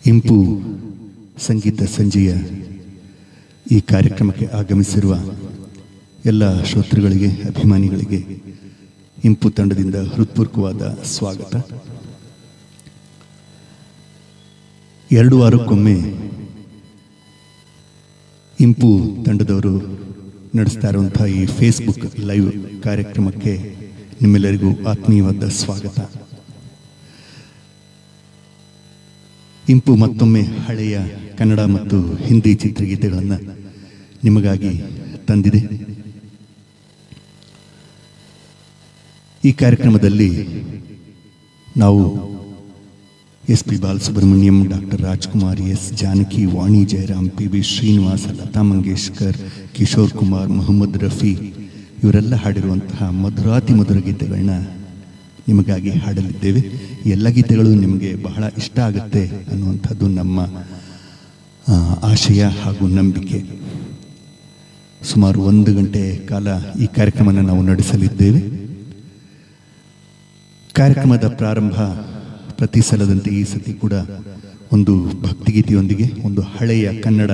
ಇಂಪು ಸಂಗೀತ ಸಂಜೆಯ ಈ ಕಾರ್ಯಕ್ರಮಕ್ಕೆ ಆಗಮಿಸಿರುವ ಎಲ್ಲ ಶ್ರೋತೃಗಳಿಗೆ, ಅಭಿಮಾನಿಗಳಿಗೆ ಇಂಪು ತಂಡದಿಂದ ಹೃತ್ಪೂರ್ವಕವಾದ ಸ್ವಾಗತ. 2 ವಾರಕ್ಕೊಮ್ಮೆ ಇಂಪು ತಂಡದವರು ನಡೆಸ್ತಾ ಇರುವಂಥ ಈ ಫೇಸ್ಬುಕ್ ಲೈವ್ ಕಾರ್ಯಕ್ರಮಕ್ಕೆ ನಿಮ್ಮೆಲ್ಲರಿಗೂ ಆತ್ಮೀಯವಾದ ಸ್ವಾಗತ. ಇಂಪು ಮತ್ತೊಮ್ಮೆ ಹಳೆಯ ಕನ್ನಡ ಮತ್ತು ಹಿಂದಿ ಚಿತ್ರಗೀತೆಗಳನ್ನು ನಿಮಗಾಗಿ ತಂದಿದೆ. ಈ ಕಾರ್ಯಕ್ರಮದಲ್ಲಿ ನಾವು S P Balasubrahmanyam, doctor Rajkumar, S Janaki, Vani Jayaram, P B. Srinivas, Lata Mangeshkar, Kishore Kumar, Mohammed Rafi ಇವರೆಲ್ಲ ಹಾಡಿರುವಂತಹ ಮಧುರಾತಿ ಮಧುರ ಗೀತೆಗಳನ್ನ ನಿಮಗಾಗಿ ಹಾಡಲಿದ್ದೇವೆ. ಎಲ್ಲ ಗೀತೆಗಳು ನಿಮಗೆ ಬಹಳ ಇಷ್ಟ ಆಗುತ್ತೆ ಅನ್ನುವಂಥದ್ದು ನಮ್ಮ ಆಶಯ ಹಾಗೂ ನಂಬಿಕೆ. ಸುಮಾರು 1 ಗಂಟೆ ಕಾಲ ಈ ಕಾರ್ಯಕ್ರಮನ ನಾವು ನಡೆಸಲಿದ್ದೇವೆ. ಕಾರ್ಯಕ್ರಮದ ಪ್ರಾರಂಭ ಪ್ರತಿ ಸಲದಂತೆ ಈ ಸತಿ ಕೂಡ ಒಂದು ಭಕ್ತಿಗೀತೆಯೊಂದಿಗೆ, ಒಂದು ಹಳೆಯ ಕನ್ನಡ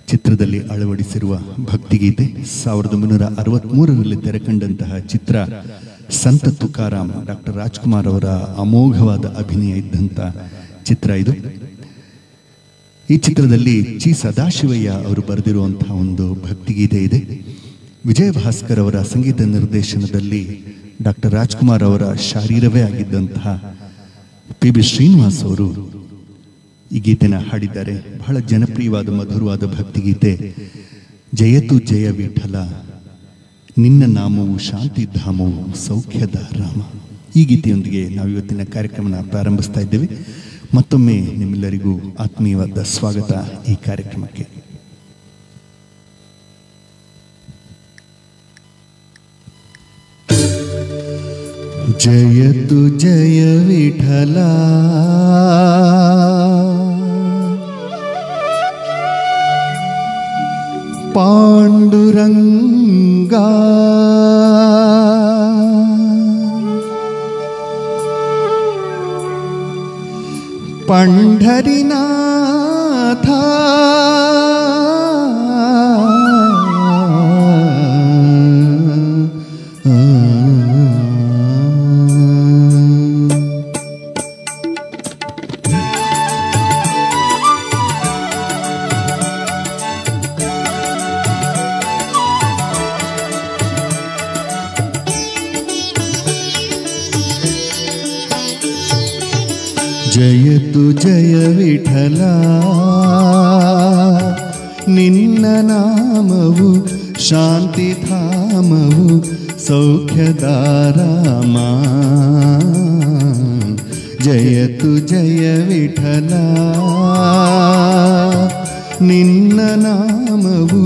ಚಿತ್ರದಲ್ಲಿ ಅಳವಡಿಸಿರುವ ಭಕ್ತಿಗೀತೆ. 1963ರಲ್ಲಿ ತೆರೆಕಂಡಂತಹ ಚಿತ್ರ ಸಂತ ತುಕಾರಾಮ್. ಡಾಕ್ಟರ್ ರಾಜ್ಕುಮಾರ್ ಅವರ ಅಮೋಘವಾದ ಅಭಿನಯ ಇದ್ದಂಥ ಚಿತ್ರ ಇದು. ಈ ಚಿತ್ರದಲ್ಲಿ ಚಿ ಸದಾಶಿವಯ್ಯ ಅವರು ಬರೆದಿರುವಂತಹ ಒಂದು ಭಕ್ತಿಗೀತೆ ಇದೆ. ವಿಜಯ ಭಾಸ್ಕರ್ ಅವರ ಸಂಗೀತ ನಿರ್ದೇಶನದಲ್ಲಿ ಡಾಕ್ಟರ್ ರಾಜ್ಕುಮಾರ್ ಅವರ ಶಾರೀರವೇ ಆಗಿದ್ದಂತಹ ಪಿ.ಬಿ. ಶ್ರೀನಿವಾಸ್ ಅವರು ಈ ಗೀತೆನ ಹಾಡಿದ್ದಾರೆ. ಬಹಳ ಜನಪ್ರಿಯವಾದ ಮಧುರವಾದ ಭಕ್ತಿಗೀತೆ. ಜಯತು ಜಯ ವಿಠಲ, ನಿನ್ನ ನಾಮವು ಶಾಂತಿಧಾಮವು ಸೌಖ್ಯದ ರಾಮ. ಈ ಗೀತೆಯೊಂದಿಗೆ ನಾವು ಇವತ್ತಿನ ಕಾರ್ಯಕ್ರಮನ ಪ್ರಾರಂಭಿಸ್ತಾ ಇದ್ದೇವೆ. ಮತ್ತೊಮ್ಮೆ ನಿಮ್ಮೆಲ್ಲರಿಗೂ ಆತ್ಮೀಯವಾದ ಸ್ವಾಗತ ಈ ಕಾರ್ಯಕ್ರಮಕ್ಕೆ. ಜಯತು ಜಯ ವಿಠಲ, ಪಾಂಡುರಂಗ, ಪಂಢರಿನಾಥ, ಜಯತು ಜಯ ವಿಠಲ, ನಿನ್ನ ನಾಮವು ಶಾಂತಿಧಾಮವು ಸೌಖ್ಯದಾರಾಮ. ಜಯತು ಜಯ ವಿಠಲ, ನಿನ್ನ ನಾಮವು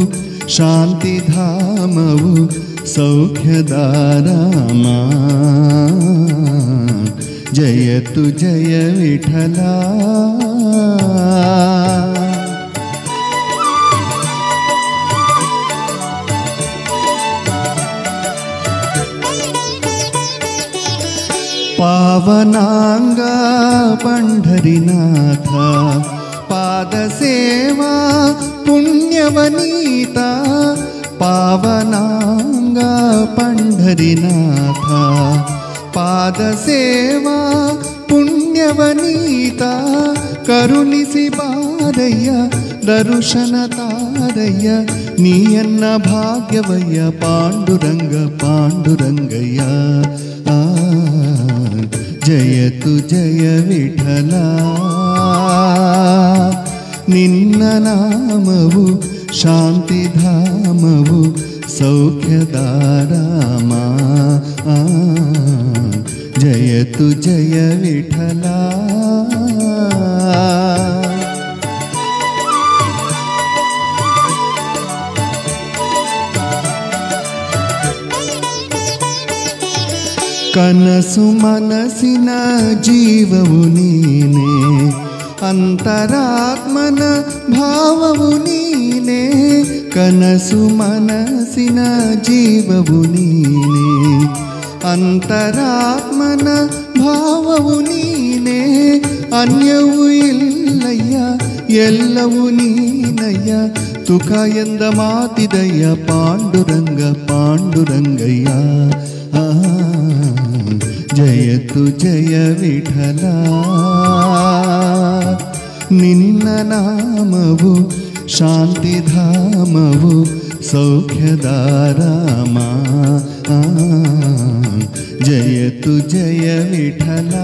ಶಾಂತಿಧಾಮವು ಸೌಖ್ಯದಾರಾಮ. ಜಯತು ಜಯ ವಿಠಲ. ಪಾವನಾಂಗ ಪಂಢರಿನಾಥ, ಪಾದ ಸೇವಾ ಪುಣ್ಯವನೀತ. ಪಾವನಾಂಗ ಪಂಢರಿನಾಥ, ಪಾದ ಸೇವಾ ಪುಣ್ಯವನೀತ. ಕರುಣಿಸಿ ಬಾರಯ್ಯ ದರುಶನ ತಾರಯ್ಯ, ನೀಯನ್ನ ಭಾಗ್ಯವಯ್ಯ ಪಾಂಡುರಂಗ ಪಾಂಡುರಂಗಯ್ಯ. ಜಯತು ಜಯ ವಿಠಲ, ನಿನ್ನ ನಾಮವು ಶಾಂತಿಧಾಮವು ಸೌಖ್ಯದಾರಾಮ. ಜಯತು ಜಯ ವಿಠಲ. ಕನಸು ಮನಸ್ಸಿನ ಜೀವವು ನೀನೇ, ಅಂತರಾತ್ಮನ ಭಾವವು ನೀನೇ. ಕನಸು ಮನಸ್ಸಿನ ಜೀವವು ನೀನೇ, ಅಂತರಾತ್ಮನ ಭಾವವು ನೀನೇ. ಅನ್ಯವೂ ಇಲ್ಲ ಇಲ್ಲಯ್ಯ ಎಲ್ಲವೂ ನೀನಯ್ಯ ತುಕ ಎಂದ ಮಾತಿದಯ್ಯ ಪಾಂಡುರಂಗ ಪಾಂಡುರಂಗಯ್ಯ ಜಯತು ಜಯ ವಿಠಲ ನಿನ್ನ ನಾಮವು ಶಾಂತಿಧಾಮವು ಸೌಖ್ಯದಾರಾಮ ಜಯತು ಜಯ ವಿಠಲ.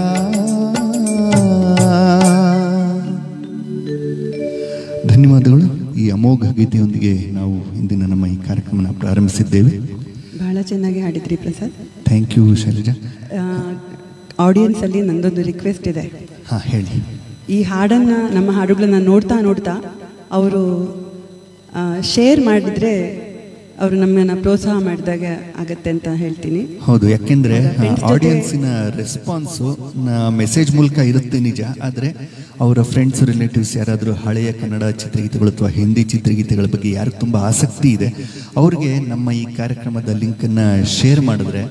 ಧನ್ಯವಾದಗಳು. ಈ ಅಮೋಘ ಗೀತೆಯೊಂದಿಗೆ ನಾವು ಇಂದಿನ ನಮ್ಮ ಈ ಕಾರ್ಯಕ್ರಮನ ಪ್ರಾರಂಭಿಸಿದ್ದೇವೆ. ಬಹಳ ಚೆನ್ನಾಗಿ ಹಾಡಿದ್ರಿ ಪ್ರಸಾದ್. Thank you Shailaja. ಆಡಿಯನ್ಸಲ್ಲಿ ನಂದೊಂದು ರಿಕ್ವೆಸ್ಟ್ ಇದೆ. ಹಾಂ ಹೇಳಿ. ಈ ಹಾಡನ್ನು ನಮ್ಮ ಹಾಡುಗಳನ್ನ ನೋಡ್ತಾ ನೋಡ್ತಾ ಅವರು ಶೇರ್ ಮಾಡಿದರೆ ಅವರು ನಮ್ಮನ್ನು ಪ್ರೋತ್ಸಾಹ ಮಾಡಿದಾಗ ಆಗತ್ತೆ ಅಂತ ಹೇಳ್ತೀನಿ. ಹೌದು, ಯಾಕೆಂದರೆ ಆಡಿಯನ್ಸಿನ ರೆಸ್ಪಾನ್ಸು ಮೆಸೇಜ್ ಮೂಲಕ ಇರುತ್ತೆ ನಿಜ. ಆದರೆ ಅವರ ಫ್ರೆಂಡ್ಸ್ ರಿಲೇಟಿವ್ಸ್ ಯಾರಾದರೂ ಹಳೆಯ ಕನ್ನಡ ಚಿತ್ರಗೀತೆಗಳು ಅಥವಾ ಹಿಂದಿ ಚಿತ್ರಗೀತೆಗಳ ಬಗ್ಗೆ ಯಾರಿಗೆ ತುಂಬ ಆಸಕ್ತಿ ಇದೆ ಅವ್ರಿಗೆ ನಮ್ಮ ಈ ಕಾರ್ಯಕ್ರಮದ ಲಿಂಕನ್ನು ಶೇರ್ ಮಾಡಿದ್ರೆ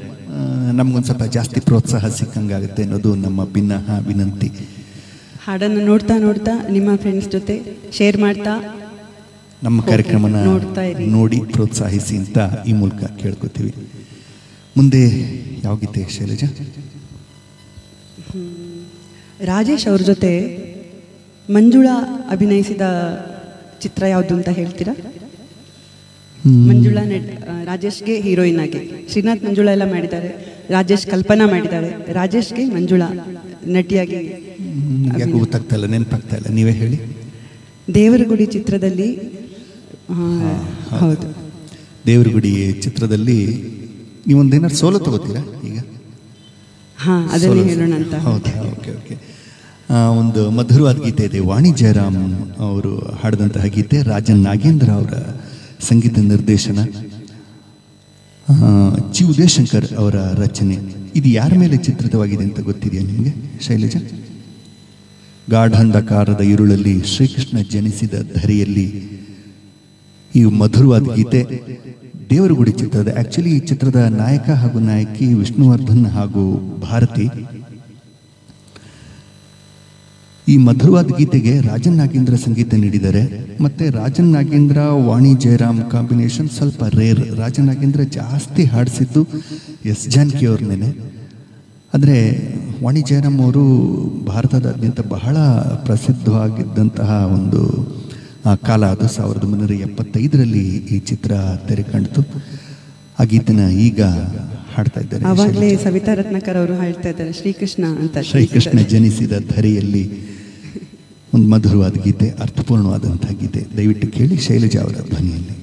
ನಮಗೊಂದು ಸ್ವಲ್ಪ ಜಾಸ್ತಿ ಪ್ರೋತ್ಸಾಹ ಸಿಕ್ಕಂಗಾಗುತ್ತೆ ಅನ್ನೋದು ನಮ್ಮ ಭಿನ್ನ ವಿನಂತಿ. ಹಾಡನ್ನು ನೋಡ್ತಾ ನೋಡ್ತಾ ನಿಮ್ಮ ಫ್ರೆಂಡ್ಸ್ ಜೊತೆ ಶೇರ್ ಮಾಡ್ತಾ ನಮ್ಮ ಕಾರ್ಯಕ್ರಮನ ನೋಡಿ ಪ್ರೋತ್ಸಾಹಿಸಿ ಅಂತ ಈ ಮೂಲಕ ಕೇಳ್ಕೊತೀವಿ. ಮುಂದೆ ಯಾವ ಗೀತೆ ಶೈಲಜಾ? ರಾಜೇಶ್ ಅವ್ರ ಜೊತೆ ಮಂಜುಳಾ ಅಭಿನಯಿಸಿದ ಚಿತ್ರ ಯಾವುದು ಅಂತ ಹೇಳ್ತೀರಾ? ಮಂಜುಳಾ ರಾಜೇಶ್ಗೆ ಹೀರೋಯಿನ್ ಆಗಿ, ಶ್ರೀನಾಥ್ ಮಂಜುಳಾ ಎಲ್ಲ ಮಾಡಿದ್ದಾರೆ, ರಾಜೇಶ್ ಕಲ್ಪನಾ ಮಾಡಿದ್ದಾರೆ, ರಾಜೇಶ್ಗೆ ಮಂಜುಳಾ ನಟಿಯಾಗಿ. ಗೊತ್ತಾಗ್ತಾ ಇಲ್ಲ, ನೆನಪಾಗ್ತಾ ಇಲ್ಲ, ನೀವೇ ಹೇಳಿ. ದೇವರಗುಡಿ ಚಿತ್ರದಲ್ಲಿ. ಹೌದು, ದೇವರಗುಡಿ ಚಿತ್ರದಲ್ಲಿ ನೀವೊಂದೇನಾದ್ರು ಸೋಲೋ ತಗೋತೀರಾ ಈಗ? ಹಾಂ, ಅದನ್ನೇ ಹೇಳೋಣ ಅಂತ. ಹೌದಾ? Okay okay. ಒಂದು ಮಧುರವಾದ ಗೀತೆ ಇದೆ, ವಾಣಿ ಜಯರಾಮ್ ಅವರು ಹಾಡಿದಂತಹ ಗೀತೆ, ರಾಜನ್ ನಾಗೇಂದ್ರ ಅವರ ಸಂಗೀತ ನಿರ್ದೇಶನ, ಜಿ ಉದಯಶಂಕರ್ ಅವರ ರಚನೆ. ಇದು ಯಾರ ಮೇಲೆ ಚಿತ್ರಿತವಾಗಿದೆ ಅಂತ ಗೊತ್ತಿದೆಯಾ ನಿಮಗೆ ಶೈಲಜಾ? ಗಾಢಂಧಕಾರದ ഇരുಳಲ್ಲಿ ಶ್ರೀಕೃಷ್ಣ ಜನಿಸಿದ ಧರೆಯಲ್ಲಿ ಈ ಮಧುರವಾದ ಗೀತೆ ದೇವರಗುಡಿ ಚಿತ್ರದ. ಆ್ಯಕ್ಚುಲಿ ಈ ಚಿತ್ರದ ನಾಯಕ ಹಾಗೂ ನಾಯಕಿ ವಿಷ್ಣುವರ್ಧನ್ ಹಾಗೂ ಭಾರತಿ. ಈ ಮಧುರವಾದ ಗೀತೆಗೆ ರಾಜನ್ ನಾಗೇಂದ್ರ ಸಂಗೀತ ನೀಡಿದ್ದಾರೆ. ಮತ್ತು ರಾಜನ್ ನಾಗೇಂದ್ರ ವಾಣಿ ಜಯರಾಮ್ ಕಾಂಬಿನೇಷನ್ ಸ್ವಲ್ಪ ರೇರ್. ರಾಜನ್ ನಾಗೇಂದ್ರ ಜಾಸ್ತಿ ಹಾಡಿಸಿದ್ದು ಎಸ್ ಜಾನಕಿ ಅವ್ರನ್ನೇ. ಆದರೆ ವಾಣಿ ಜಯರಾಮ್ ಅವರು ಭಾರತದಾದ್ಯಂತ ಬಹಳ ಪ್ರಸಿದ್ಧವಾಗಿದ್ದಂತಹ ಒಂದು ಕಾಲ ಅದು. 1975ರಲ್ಲಿ ಈ ಚಿತ್ರ ತೆರೆ ಕಂಡಿತು. ಆ ಗೀತೆನ ಈಗ ಹಾಡ್ತಾ ಇದ್ದಾರೆ. ಆವಾಗಲೇ ಸವಿತಾ ರತ್ನಾಕರ್ ಅವರು ಹಾಡ್ತಾ ಇದ್ದಾರೆ ಶ್ರೀಕೃಷ್ಣ ಅಂತ. ಶ್ರೀಕೃಷ್ಣ ಜನಿಸಿದ ಧರೆಯಲ್ಲಿ ಒಂದು ಮಧುರವಾದ ಗೀತೆ, ಅರ್ಥಪೂರ್ಣವಾದಂಥ ಗೀತೆ. ದಯವಿಟ್ಟು ಕೇಳಿ ಶೈಲಜಾ ಅವರ ಧ್ವನಿಯಲ್ಲಿ.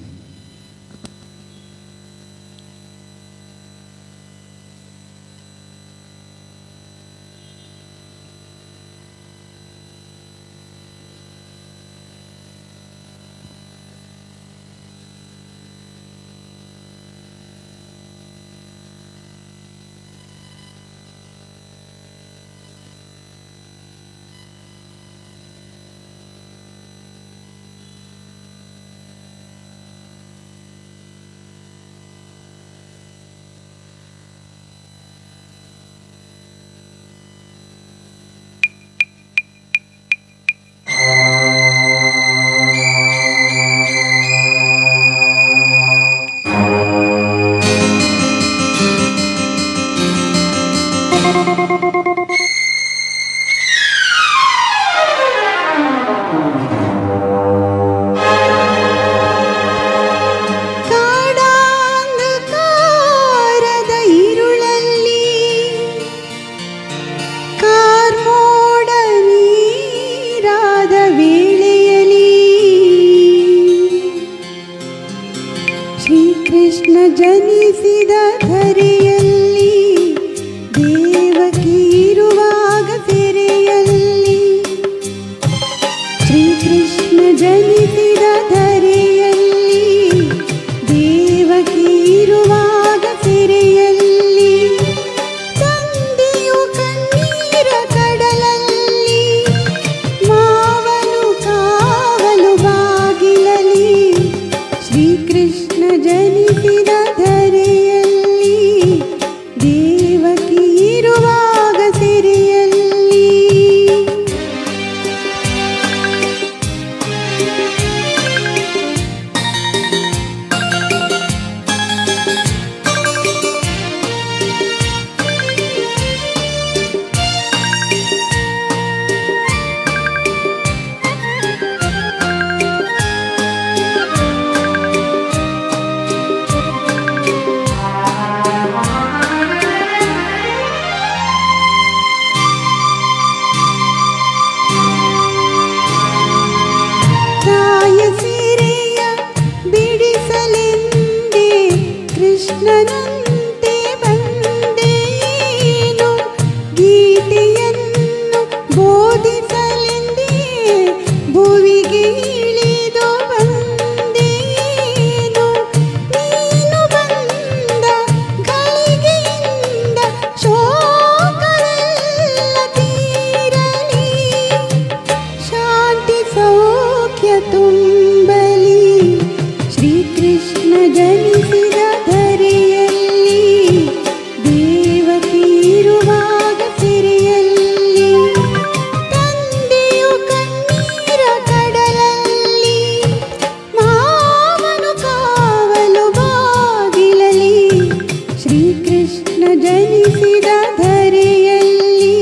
ಶ್ರೀಕೃಷ್ಣ ಜನಿಸಿದ ಧರೆಯಲ್ಲಿ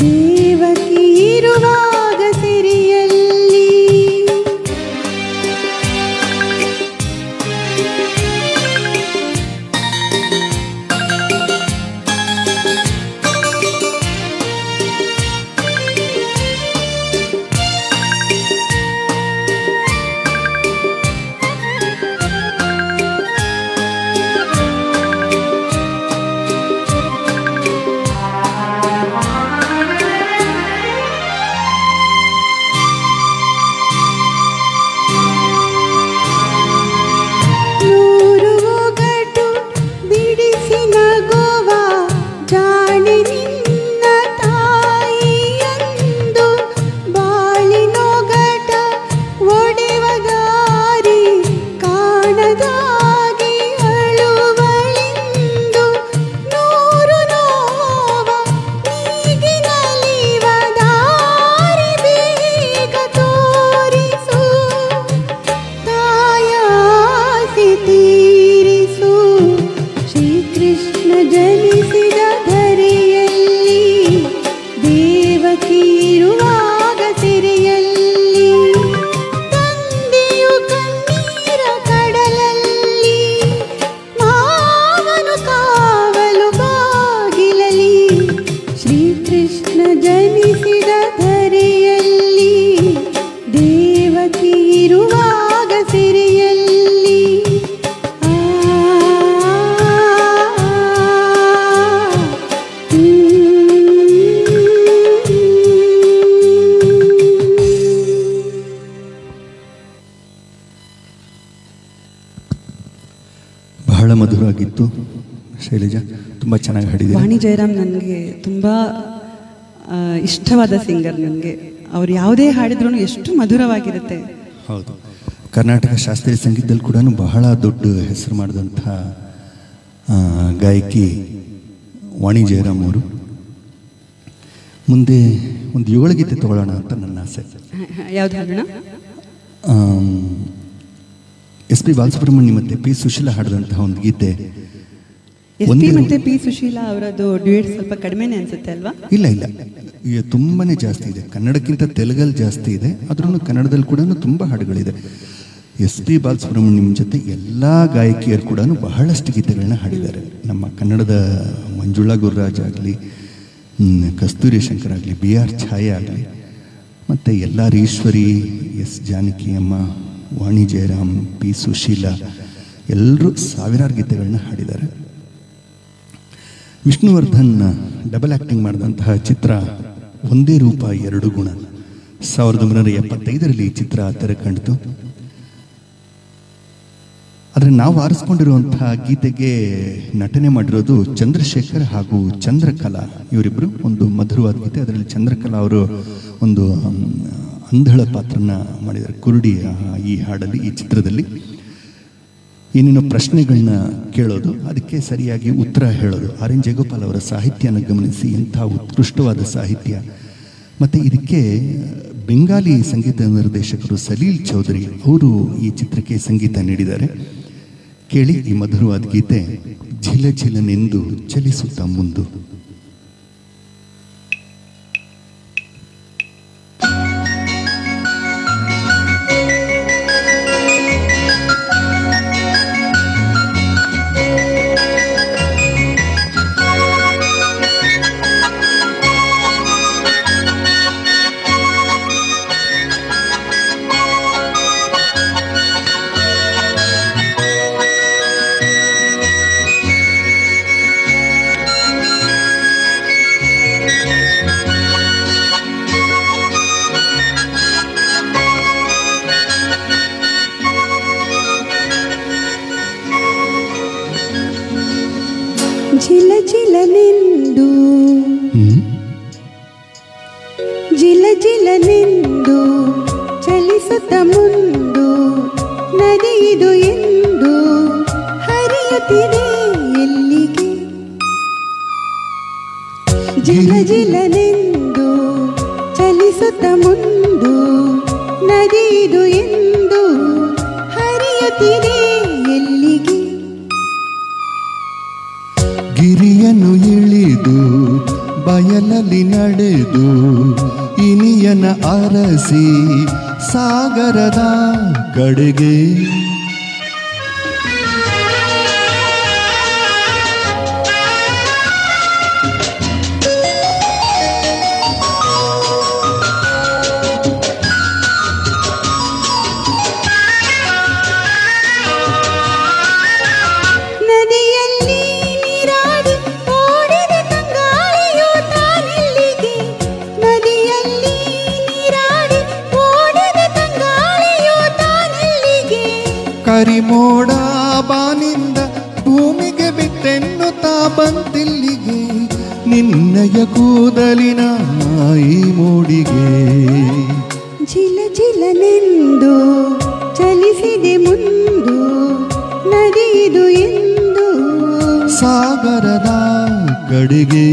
ದೇವಕಿ ಇರುವಾಗ ಸಿರಿಯಲ್ಲಿ ಬಹಳ ಮಧುರವಾಗಿತ್ತು. ಶೈಲಜಾ ತುಂಬ ಚೆನ್ನಾಗಿ ಹಾಡಿದೆ. ವಾಣಿ ಜಯರಾಮ್ ನನಗೆ ತುಂಬ ಇಷ್ಟವಾದ ಸಿಂಗರ್. ನನಗೆ ಅವ್ರು ಯಾವುದೇ ಹಾಡಿದ್ರೂ ಎಷ್ಟು ಮಧುರವಾಗಿರುತ್ತೆ. ಹೌದು, ಕರ್ನಾಟಕ ಶಾಸ್ತ್ರೀಯ ಸಂಗೀತದಲ್ಲಿ ಕೂಡ ಬಹಳ ದೊಡ್ಡ ಹೆಸರು ಮಾಡಿದಂಥ ಗಾಯಕಿ ವಾಣಿ ಜಯರಾಮ್ ಅವರು. ಮುಂದೆ ಒಂದು ಯುಗಳಗೀತೆ ತಗೊಳ್ಳೋಣ ಅಂತ ನನ್ನ ಆಸೆ. ಯಾವ್ದು ಹಾಡೋಣ? ಎಸ್ ಪಿ ಬಾಲಸುಬ್ರಹ್ಮಣ್ಯ ಮತ್ತು ಪಿ ಸುಶೀಲಾ ಹಾಡಿದಂತಹ ಒಂದು ಗೀತೆ. ಎಸ್ ಪಿ ಮತ್ತು ಪಿ ಸುಶೀಲಾ ಅವರದ್ದು ಡ್ಯೂಯೇಟ್ ಸ್ವಲ್ಪ ಕಡಿಮೆನೇ ಅನ್ಸುತ್ತೆ ಅಲ್ವಾ? ಇಲ್ಲ ಇಲ್ಲ, ಈಗ ತುಂಬಾ ಜಾಸ್ತಿ ಇದೆ. ಕನ್ನಡಕ್ಕಿಂತ ತೆಲುಗಲ್ಲಿ ಜಾಸ್ತಿ ಇದೆ, ಆದ್ರೂ ಕನ್ನಡದಲ್ಲಿ ಕೂಡ ತುಂಬ ಹಾಡುಗಳಿದೆ. ಎಸ್ ಪಿ ಬಾಲಸುಬ್ರಹ್ಮಣ್ಯಂ ಜೊತೆ ಎಲ್ಲ ಗಾಯಕಿಯರು ಕೂಡ ಬಹಳಷ್ಟು ಗೀತೆಗಳನ್ನ ಹಾಡಿದ್ದಾರೆ. ನಮ್ಮ ಕನ್ನಡದ ಮಂಜುಳಾ ಗುರುರಾಜ್ ಆಗಲಿ, ಕಸ್ತೂರಿ ಶಂಕರ್ ಆಗಲಿ, ಬಿ ಆರ್ ಛಾಯೆ ಆಗಲಿ, ಮತ್ತು ಎಲ್ಲಾರ್ ಈಶ್ವರಿ, ಎಸ್ ಜಾನಕಿ ಅಮ್ಮ, ವಾಣಿ ಜಯರಾಮ್, ಪಿ ಸುಶೀಲಾ ಎಲ್ಲರೂ ಸಾವಿರಾರು ಗೀತೆಗಳನ್ನ ಹಾಡಿದ್ದಾರೆ. ವಿಷ್ಣುವರ್ಧನ್ ಡಬಲ್ ಆ್ಯಕ್ಟಿಂಗ್ ಮಾಡಿದಂತಹ ಚಿತ್ರ ಒಂದೇ ರೂಪ ಎರಡು ಗುಣ 1975ರಲ್ಲಿ ಈ ಚಿತ್ರ ತೆರೆ ಕಂಡಿತು. ಆದರೆ ನಾವು ಆರಿಸ್ಕೊಂಡಿರುವಂತಹ ಗೀತೆಗೆ ನಟನೆ ಮಾಡಿರೋದು ಚಂದ್ರಶೇಖರ್ ಹಾಗೂ ಚಂದ್ರಕಲಾ ಇವರಿಬ್ಬರು. ಒಂದು ಮಧುರವಾದ ಗೀತೆ. ಅದರಲ್ಲಿ ಚಂದ್ರಕಲಾ ಅವರು ಒಂದು ಅಂಧಳ ಪಾತ್ರನ ಮಾಡಿದ್ದಾರೆ, ಕುರುಡಿ. ಈ ಹಾಡಲ್ಲಿ, ಈ ಚಿತ್ರದಲ್ಲಿ ಏನೇನೋ ಪ್ರಶ್ನೆಗಳನ್ನ ಕೇಳೋದು, ಅದಕ್ಕೆ ಸರಿಯಾಗಿ ಉತ್ತರ ಹೇಳೋದು. ಆರ್ ಎನ್ ಜಯಗೋಪಾಲ್ ಅವರ ಸಾಹಿತ್ಯನ ಗಮನಿಸಿ, ಎಂಥ ಉತ್ಕೃಷ್ಟವಾದ ಸಾಹಿತ್ಯ. ಮತ್ತು ಇದಕ್ಕೆ ಬೆಂಗಾಲಿ ಸಂಗೀತ ನಿರ್ದೇಶಕರು ಸಲೀಲ್ ಚೌಧರಿ ಅವರು ಈ ಚಿತ್ರಕ್ಕೆ ಸಂಗೀತ ನೀಡಿದ್ದಾರೆ. ಕೇಳಿ ಈ ಮಧುರವಾದ ಗೀತೆ, ಝಿಲ ಝಿಲನೆಂದು ಚಲಿಸುತ್ತಾ ಮುಂದು. ಜಿಲ ಜಿಲನೆಂದು ಜಿಲ ಜಿಲನೆಂದು ಚಲಿಸುತ್ತ ಮುಂದು ನದಿಯಿದು ಎಂದು ಹರಿಯುತ್ತಿದೆ ಎಲ್ಲಿಗೆ. ಜಿಲ ಜಿಲನೆಂದು ಚಲಿಸುತ್ತ ಮುಂದು ನದಿಯಿದು ಎಂದು ಹರಿಯುತ್ತಿದೆ ಎಲ್ಲಿಗೆ. ಗಿರಿಯನ್ನು ಇಳಿದು ಬಯಲಲ್ಲಿ ನಡೆದು ಇನಿಯನ ಅರಸಿ ಸಾಗರದ ಕಡೆಗೆ ಕರಿಮೋಡ ಬಾನಿಂದ ಭೂಮಿಗೆ ಬಿಟ್ಟೆನ್ನುತ್ತಾ ಬಂತಿಲ್ಲಿಗೆ ನಿನ್ನಯ ಕೂದಲಿನ ಈ ಮೂಡಿಗೆ ಜಿಲ ಜಿಲನೆಂದು ಚಲಿಸಿದೆ ಮುಂದು ನದಿದು ಎಂದು ಸಾಗರದ ಕಡೆಗೆ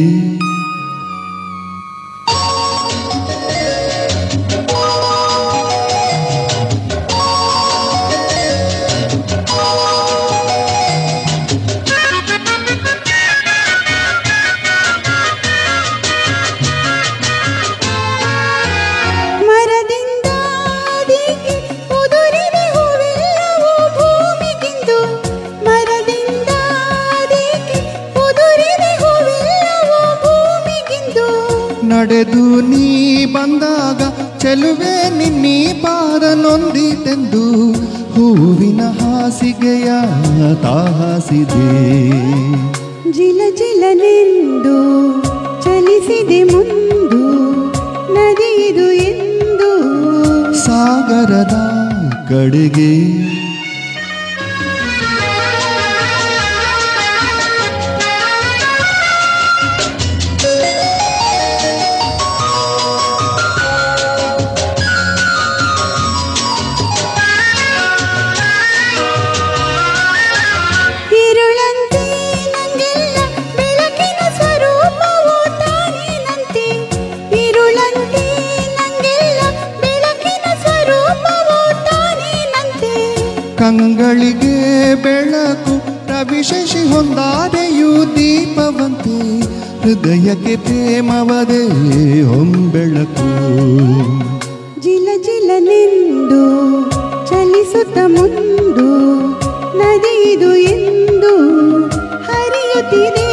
ನಡೆದು ನೀ ಬಂದಾಗ ಚೆಲುವೆ ನಿನ್ನೀ ಪಾದ ನೊಂದಿತೆಂದು ಹೂವಿನ ಹಾಸಿಗೆಯ ತಾಸಿದೆ ಜಿಲ ಜಿಲನೆಂದು ಚಲಿಸಿದೆ ಮುಂದು ನದಿದು ಎಂದು ಸಾಗರದ ಕಡೆಗೆ ಕಂಗಳಿಗೆ ಬೆಳಕು ರವಿಶಶಿ ಹೊಂದಾದೆಯು ದೀಪವಂತೆ ಹೃದಯಕ್ಕೆ ಪ್ರೇಮವದೇ ಹೊಂಬೆಳಕು ಜಿಲ ಜಿಲನೆಂದು ಚಲಿಸುತ್ತ ಮುಂದು ನದಿದು ಎಂದು ಹರಿಯುತ್ತಿದೆ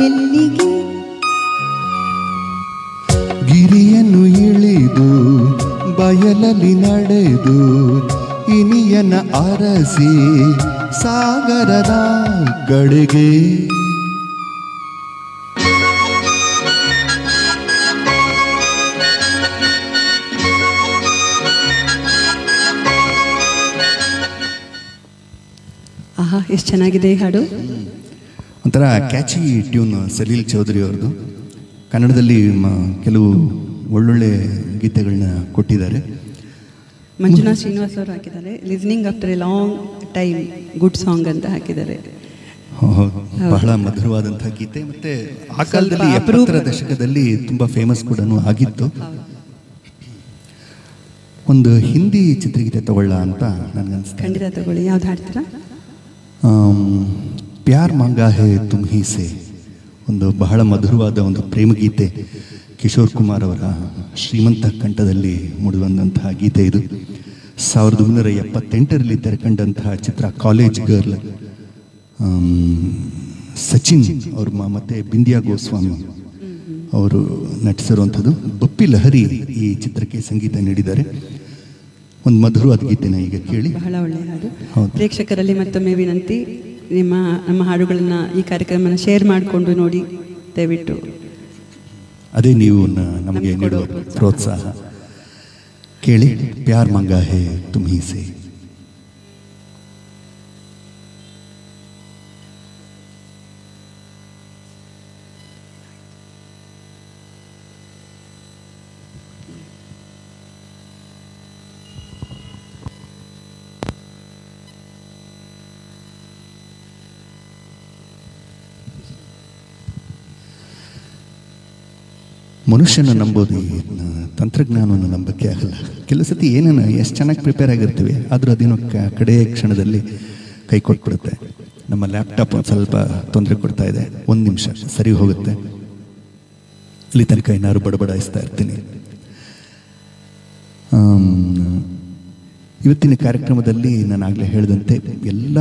ಎಲ್ಲಿಗೆ ಗಿರಿಯನ್ನು ಇಳಿದು ಬಯಲಲ್ಲಿ ನಡೆದು ಇನಿಯನ ಅರಸಿ ಸಾಗರದ ಕಡೆಗೆ ಆಹಾ, ಎಷ್ಟು ಚೆನ್ನಾಗಿದೆ ಈ ಹಾಡು. ಒಂಥರ ಕ್ಯಾಚಿ ಟ್ಯೂನ್ ಸಲೀಲ್ ಚೌಧರಿ ಅವ್ರದ್ದು. ಕನ್ನಡದಲ್ಲಿ ಕೆಲವು ಒಳ್ಳೊಳ್ಳೆ ಗೀತೆಗಳನ್ನ ಕೊಟ್ಟಿದ್ದಾರೆ. ಮಂಜುನಾಥ್ ಶ್ರೀನಿವಾಸ್ ಅವರು ಹಾಕಿದ್ದಾರೆ. Listening after A long time good song ಅಂತ ಹಾಕಿದ್ದಾರೆ. ಬಹಳ ಮಧುರವಾದಂತಹ ಗೀತೆ. ಮತ್ತೆ ಆ ಕಾಲದಲ್ಲಿ 70ರ ದಶಕದಲ್ಲಿ ತುಂಬಾ ಫೇಮಸ್ ಕೂಡ ಆಗಿತ್ತು. ಒಂದು ಹಿಂದಿ ಚಿತ್ರಗೀತೆ ತಗೊಳ್ಳ ಅಂತ ನನಗನ್ಸುತ್ತೆ. ಖಂಡಿತ ತಗೊಳ್ಳಿ. ಯಾವ್ದು ಹಾಡ್ತೀರಾ? ಪ್ಯಾರ್ ಮಾಂಗಾ ಹೇ ತುಮ್ ಹಿ ಸೆ, ಒಂದು ಬಹಳ ಮಧುರವಾದ ಒಂದು ಪ್ರೇಮಗೀತೆ. ಕಿಶೋರ್ ಕುಮಾರ್ ಅವರ ಶ್ರೀಮಂತ ಕಂಠದಲ್ಲಿ ಮೂಡಿಬಂದಂತಹ ಗೀತೆ ಇದು. 1978ರಲ್ಲಿ ತೆರೆಕಂಡಂತಹ ಚಿತ್ರ ಕಾಲೇಜ್ ಗರ್ಲ್. ಸಚಿನ್ ಅವ್ರ ಮತ್ತೆ ಬಿಂದಿಯಾ ಗೋಸ್ವಾಮಿ ಅವರು ನಟಿಸಿರುವಂಥದ್ದು. ಬಪ್ಪಿ ಲಹರಿ ಈ ಚಿತ್ರಕ್ಕೆ ಸಂಗೀತ ನೀಡಿದ್ದಾರೆ. ಒಂದು ಮಧುರವಾದ ಗೀತೆನ ಈಗ ಕೇಳಿ. ಬಹಳ ಒಳ್ಳೆಯ ಹಾಡು. ಪ್ರೇಕ್ಷಕರಲ್ಲಿ ಮತ್ತೊಮ್ಮೆ ವಿನಂತಿ, ನಮ್ಮ ಹಾಡುಗಳನ್ನ ಈ ಕಾರ್ಯಕ್ರಮನ ಶೇರ್ ಮಾಡಿಕೊಂಡು ನೋಡಿ ದಯವಿಟ್ಟು. ಅದೇ ನೀವು ನಮಗೆ ನೀಡುವ ಪ್ರೋತ್ಸಾಹ. ಕೇಳಿ, ಪ್ಯಾರ್ ಮಾಂಗಾ ಹೇ ತುಮ್ ಹಿ ಸೆ. ಮನುಷ್ಯನ ನಂಬೋದು ತಂತ್ರಜ್ಞಾನವನ್ನು ನಂಬಕ್ಕೆ ಆಗಲ್ಲ. ಕೆಲವು ಸತಿ ಏನನ್ನ ಎಷ್ಟು ಚೆನ್ನಾಗಿ ಪ್ರಿಪೇರ್ ಆಗಿರ್ತೀವಿ, ಆದರೂ ಅದೇನೋ ಕಡೆಯ ಕ್ಷಣದಲ್ಲಿ ಕೈ ಕೊಟ್ಬಿಡುತ್ತೆ. ನಮ್ಮ ಲ್ಯಾಪ್ಟಾಪ್ ಒಂದು ಸ್ವಲ್ಪ ತೊಂದರೆ ಕೊಡ್ತಾ ಇದೆ. 1 ನಿಮಿಷ ಸರಿ ಹೋಗುತ್ತೆ. ಇಲ್ಲಿ ತನಕ ಏನಾದ್ರು ಬಡಬಡಾಯಿಸ್ತಾ ಇರ್ತೀನಿ. ಇವತ್ತಿನ ಕಾರ್ಯಕ್ರಮದಲ್ಲಿ ನಾನು ಆಗಲೇ ಹೇಳಿದಂತೆ ಎಲ್ಲ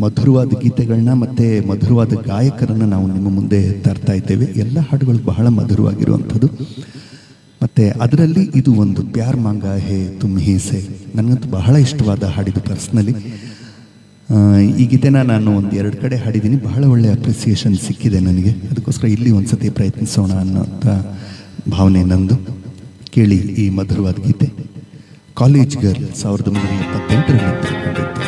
ಮಧುರವಾದ ಗೀತೆಗಳನ್ನ ಮತ್ತು ಮಧುರವಾದ ಗಾಯಕರನ್ನು ನಾವು ನಿಮ್ಮ ಮುಂದೆ ತರ್ತಾ ಇದ್ದೇವೆ. ಎಲ್ಲ ಹಾಡುಗಳು ಬಹಳ ಮಧುರವಾಗಿರುವಂಥದ್ದು. ಮತ್ತು ಅದರಲ್ಲಿ ಇದು ಒಂದು ಪ್ಯಾರ್ ಮಾಂಗಾ ಹೇ ತುಮ್ ಹಿ ಸೆ, ನನಗಂತೂ ಬಹಳ ಇಷ್ಟವಾದ ಹಾಡಿದು ಪರ್ಸ್ನಲಿ. ಈ ಗೀತೆನ ನಾನು 1-2 ಕಡೆ ಹಾಡಿದ್ದೀನಿ, ಬಹಳ ಒಳ್ಳೆಯ ಅಪ್ರಿಸಿಯೇಷನ್ ಸಿಕ್ಕಿದೆ ನನಗೆ. ಅದಕ್ಕೋಸ್ಕರ ಇಲ್ಲಿ ಒಂದು ಸತಿ ಪ್ರಯತ್ನಿಸೋಣ ಅನ್ನೋಂಥ ಭಾವನೆ ನಂದು. ಕೇಳಿ ಈ ಮಧುರವಾದ ಗೀತೆ. College girl 1978ರಲ್ಲಿ ತೆರೆಕಂಡಿತ್ತು.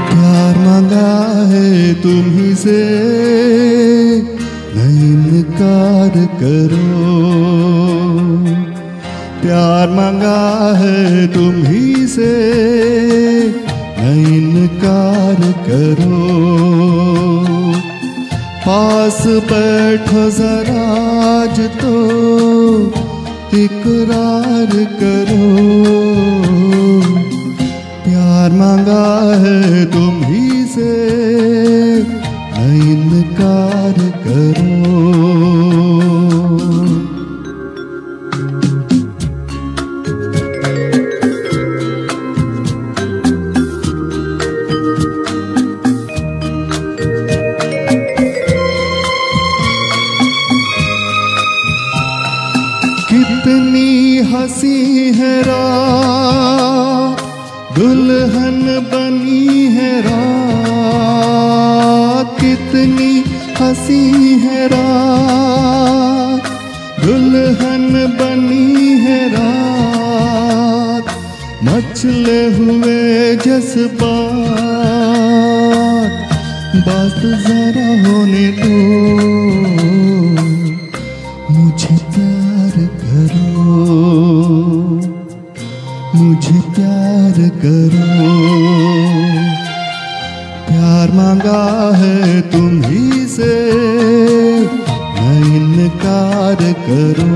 प्यार मांगा है तुम ही से, नहीं इनकार करो। प्यार मांगा है तुम ही से, नहीं इनकार करो। पास बैठो जरा आज तो इकरार करो। प्यार मांगा है तुम ही से, नहीं इनकार करो। कितनी हंसी है रात, दुल्हन बनी है रात। कितनी हंसी है रात, दुल्हन बनी है रात। मचले हुए जज्बात, बात जरा होने दो। मुझे प्यार करो, मुझे प्यार करो। प्यार मांगा है तुम ही से, नहीं इनकार करो।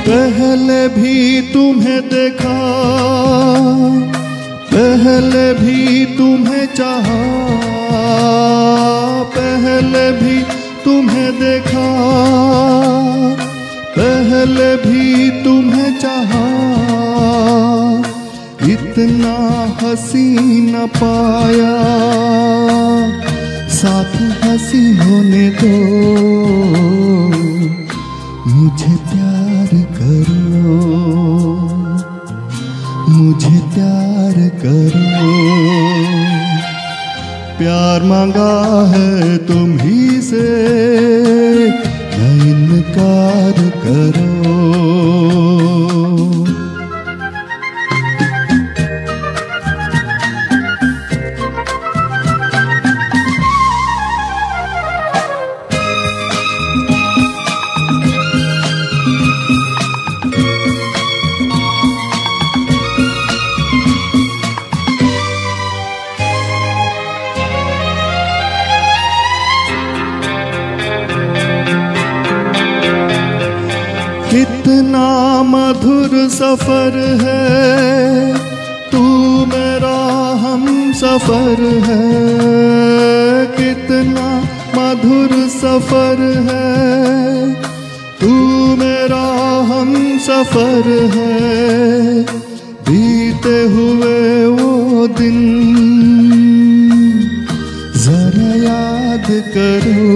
पहले भी तुम्हें देखा, पहले भी तुम्हें चाहा। पहले भी तुम्हें देखा, पहले भी तुम्हें चाहा। इतना हंसी न पाया, साथ हंसी होने दो। मुझे प्यार करो, मुझे प्यार करो। प्यार मांगा है तुम ही से, नहीं इनकार करो। कितना मधुर सफर है, तू मेरा हम सफर है। कितना मधुर सफर है, तू मेरा हम सफर है। बीते हुए वो दिन जरा याद करो।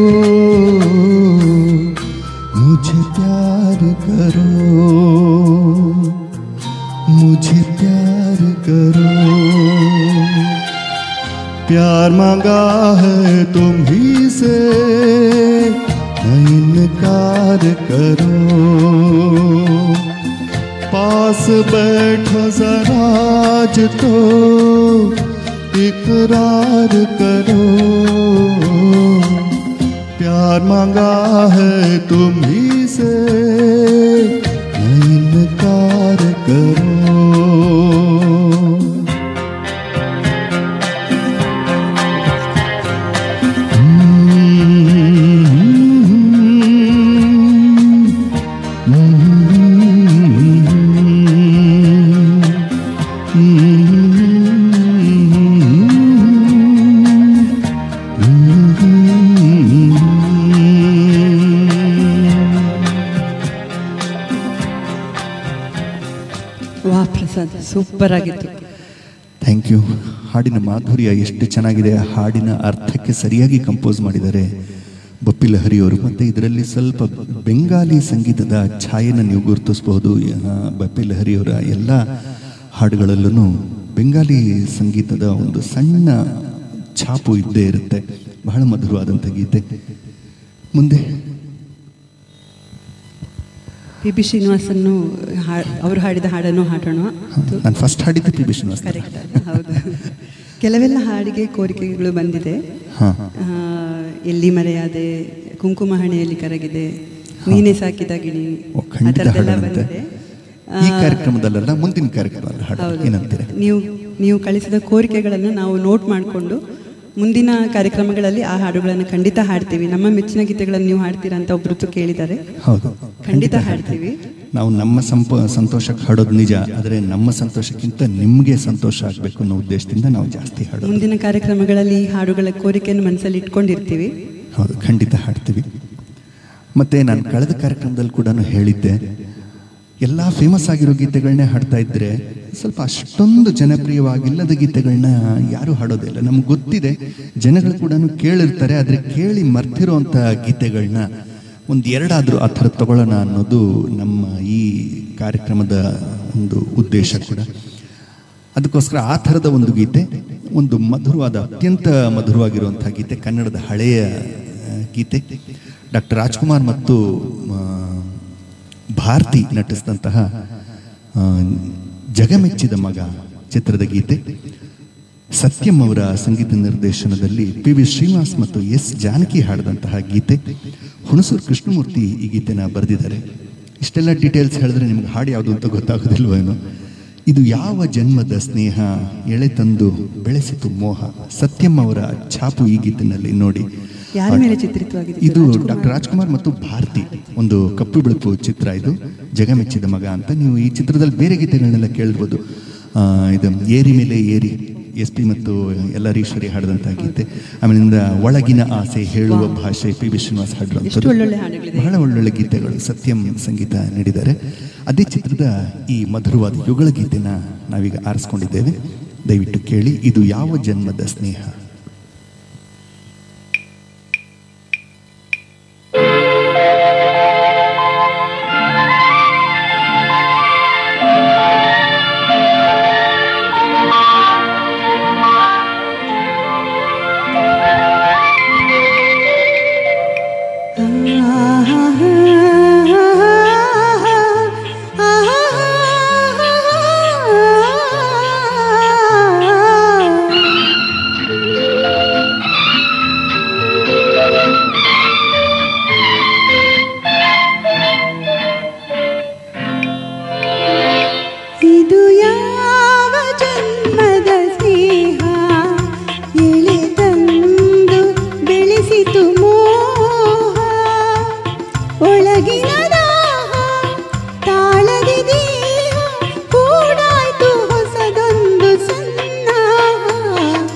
मुझे प्यार करो, प्यार करो, प्यार मांगा है तुम ही से, इनकार करो। पास बैठो जरा आज तो इकरार करो, प्यार मांगा है तुम ही से, इनकार करो। ವಾ ಪ್ರಸಾದ್, ಸೂಪರ್ ಆಗಿತ್ತು. Thank you. ಹಾಡಿನ ಮಾಧುರ್ಯ ಎಷ್ಟು ಚೆನ್ನಾಗಿದೆ. ಹಾಡಿನ ಅರ್ಥಕ್ಕೆ ಸರಿಯಾಗಿ ಕಂಪೋಸ್ ಮಾಡಿದ್ದಾರೆ ಬಪ್ಪಿ ಲಹರಿ ಅವರು. ಮತ್ತು ಇದರಲ್ಲಿ ಸ್ವಲ್ಪ ಬೆಂಗಾಲಿ ಸಂಗೀತದ ಛಾಯೆನ ನೀವು ಗುರುತಿಸಬಹುದು. ಬಪ್ಪಿ ಲಹರಿ ಅವರ ಎಲ್ಲ ಹಾಡುಗಳಲ್ಲೂ ಬೆಂಗಾಲಿ ಸಂಗೀತದ ಒಂದು ಸಣ್ಣ ಛಾಪು ಇದ್ದೇ ಇರುತ್ತೆ. ಬಹಳ ಮಧುರವಾದಂಥ ಗೀತೆ. ಮುಂದೆ ಪಿ ಬಿ ಶ್ರೀನಿವಾಸನ್ನು ಅವರು ಹಾಡಿದ ಹಾಡನ್ನು ಹಾಡೋಣ. ನಾನು ಫಸ್ಟ್ ಹಾಡಿದ್ದೆ ಪಿ ಬಿ ಶ್ರೀನಿವಾಸ. ಕರೆಕ್ಟ್, ಹೌದು. ಕೆಲವೆಲ್ಲ ಹಾಡಿಗೆ ಕೋರಿಕೆಗಳು ಬಂದಿದೆ. ಎಲ್ಲಿ ಮರೆಯಾದೆ, ಕುಂಕುಮ ಹಣೆಯಲ್ಲಿ ಕರಗಿದೆ, ನೀನೇ ಸಾಕಿದ ಗಿಣಿ, ಆ ಥರದ್ದೆಲ್ಲ ಬಂದಿದೆ. ಈ ಕಾರ್ಯಕ್ರಮದಲ್ಲ, ಮುಂದಿನ ಕಾರ್ಯಕ್ರಮ. ನೀವು ಕಳಿಸಿದ ಕೋರಿಕೆಗಳನ್ನು ನಾವು ನೋಟ್ ಮಾಡಿಕೊಂಡು ಮುಂದಿನ ಕಾರ್ಯಕ್ರಮಗಳಲ್ಲಿ ಆ ಹಾಡುಗಳನ್ನು ಖಂಡಿತ ಹಾಡ್ತೀವಿ. ನಮ್ಮ ಮೆಚ್ಚಿನ ಗೀತೆಗಳನ್ನು ನೀವು ಹಾಡ್ತೀರಾ ಅಂತ ಒಬ್ರು ಕೇಳಿದ್ದಾರೆ. ಹೌದು, ಖಂಡಿತ ಹಾಡ್ತೀವಿ. ನಾವು ನಮ್ಮ ಸಂತೋಷಕ್ಕೆ ಹಾಡೋದು ನಿಜ, ಆದರೆ ನಮ್ಮ ಸಂತೋಷಕ್ಕಿಂತ ನಿಮಗೆ ಸಂತೋಷ ಆಗಬೇಕು ಅನ್ನೋ ಉದ್ದೇಶದಿಂದ ನಾವು ಜಾಸ್ತಿ ಹಾಡೋದು. ಮುಂದಿನ ಕಾರ್ಯಕ್ರಮಗಳಲ್ಲಿ ಈ ಹಾಡುಗಳ ಕೋರಿಕೆಯನ್ನು ಮನಸ್ಸಲ್ಲಿ ಇಟ್ಕೊಂಡಿರ್ತೀವಿ. ಹೌದು, ಖಂಡಿತ ಹಾಡ್ತೀವಿ. ಮತ್ತು ನಾನು ಕಳೆದ ಕಾರ್ಯಕ್ರಮದಲ್ಲಿ ಕೂಡ ಹೇಳಿದ್ದೆ, ಎಲ್ಲ ಫೇಮಸ್ ಆಗಿರೋ ಗೀತೆಗಳನ್ನೇ ಹಾಡ್ತಾ ಇದ್ದರೆ ಸ್ವಲ್ಪ ಅಷ್ಟೊಂದು ಜನಪ್ರಿಯವಾಗಿಲ್ಲದ ಗೀತೆಗಳನ್ನ ಯಾರೂ ಹಾಡೋದಿಲ್ಲ. ನಮ್ಗೆ ಗೊತ್ತಿದೆ, ಜನಗಳು ಕೂಡ ಕೇಳಿರ್ತಾರೆ, ಆದರೆ ಕೇಳಿ ಮರ್ತಿರೋ ಅಂಥ ಗೀತೆಗಳನ್ನ ಒಂದು ಎರಡಾದರೂ ಆ ಥರ ತಗೊಳ್ಳೋಣ ಅನ್ನೋದು ನಮ್ಮ ಈ ಕಾರ್ಯಕ್ರಮದ ಒಂದು ಉದ್ದೇಶ ಕೂಡ. ಅದಕ್ಕೋಸ್ಕರ ಆ ಥರದ ಒಂದು ಗೀತೆ, ಒಂದು ಮಧುರವಾದ, ಅತ್ಯಂತ ಮಧುರವಾಗಿರುವಂಥ ಗೀತೆ, ಕನ್ನಡದ ಹಳೆಯ ಗೀತೆ, ಡಾಕ್ಟರ್ ರಾಜ್ಕುಮಾರ್ ಮತ್ತು ಭಾರತಿ ನಟಿಸಿದಂತಹ ಜಗಮೆಚ್ಚಿದ ಮಗ ಚಿತ್ರದ ಗೀತೆ. ಸತ್ಯಂ ಅವರ ಸಂಗೀತ ನಿರ್ದೇಶನದಲ್ಲಿ ಪಿ ವಿ ಶ್ರೀನಿವಾಸ್ ಮತ್ತು ಎಸ್ ಜಾನಕಿ ಹಾಡಿದಂತಹ ಗೀತೆ. ಹುಣಸೂರು ಕೃಷ್ಣಮೂರ್ತಿ ಈ ಗೀತೆನ ಬರೆದಿದ್ದಾರೆ. ಇಷ್ಟೆಲ್ಲ ಡೀಟೇಲ್ಸ್ ಹೇಳಿದ್ರೆ ನಿಮ್ಗೆ ಹಾಡು ಯಾವುದು ಅಂತ ಗೊತ್ತಾಗೋದಿಲ್ವೇನೋ. ಇದು ಯಾವ ಜನ್ಮದ ಸ್ನೇಹ ಎಳೆ ತಂದು ಬೆಳೆಸಿತು ಮೋಹ. ಸತ್ಯಂ ಅವರ ಛಾಪು ಈ ಗೀತೆನಲ್ಲಿ ನೋಡಿ. ಯಾರ ಮೇಲೆ ಚಿತ್ರಿತವಾಗಿದೆ? ಇದು ಡಾಕ್ಟರ್ ರಾಜ್ಕುಮಾರ್ ಮತ್ತು ಭಾರತಿ, ಒಂದು ಕಪ್ಪು ಬಿಳುಪು ಚಿತ್ರ ಇದು, ಜಗಮೆಚ್ಚಿದ ಮಗ ಅಂತ. ನೀವು ಈ ಚಿತ್ರದಲ್ಲಿ ಬೇರೆ ಗೀತೆಗಳನ್ನೆಲ್ಲ ಕೇಳಿರ್ಬೋದು. ಇದು ಏರಿ ಮೇಲೆ ಏರಿ, ಎಸ್ ಪಿ ಮತ್ತು ಎಲ್ಲರೀಶ್ವರಿ ಹಾಡಿದಂಥ ಗೀತೆ. ಆಮೇಲಿಂದ ಒಳಗಿನ ಆಸೆ ಹೇಳುವ ಭಾಷೆ, ಪಿ ವಿ ಶ್ರೀನಿವಾಸ್ ಹಾಡಿರುವಂಥದ್ದು. ಬಹಳ ಒಳ್ಳೊಳ್ಳೆ ಗೀತೆಗಳು ಸತ್ಯಂ ಸಂಗೀತ ನೀಡಿದ್ದಾರೆ. ಅದೇ ಚಿತ್ರದ ಈ ಮಧುರವಾದ ಯುಗಳ ಗೀತೆನ ನಾವೀಗ ಆರಿಸ್ಕೊಂಡಿದ್ದೇವೆ. ದಯವಿಟ್ಟು ಕೇಳಿ. ಇದು ಯಾವ ಜನ್ಮದ ಸ್ನೇಹ.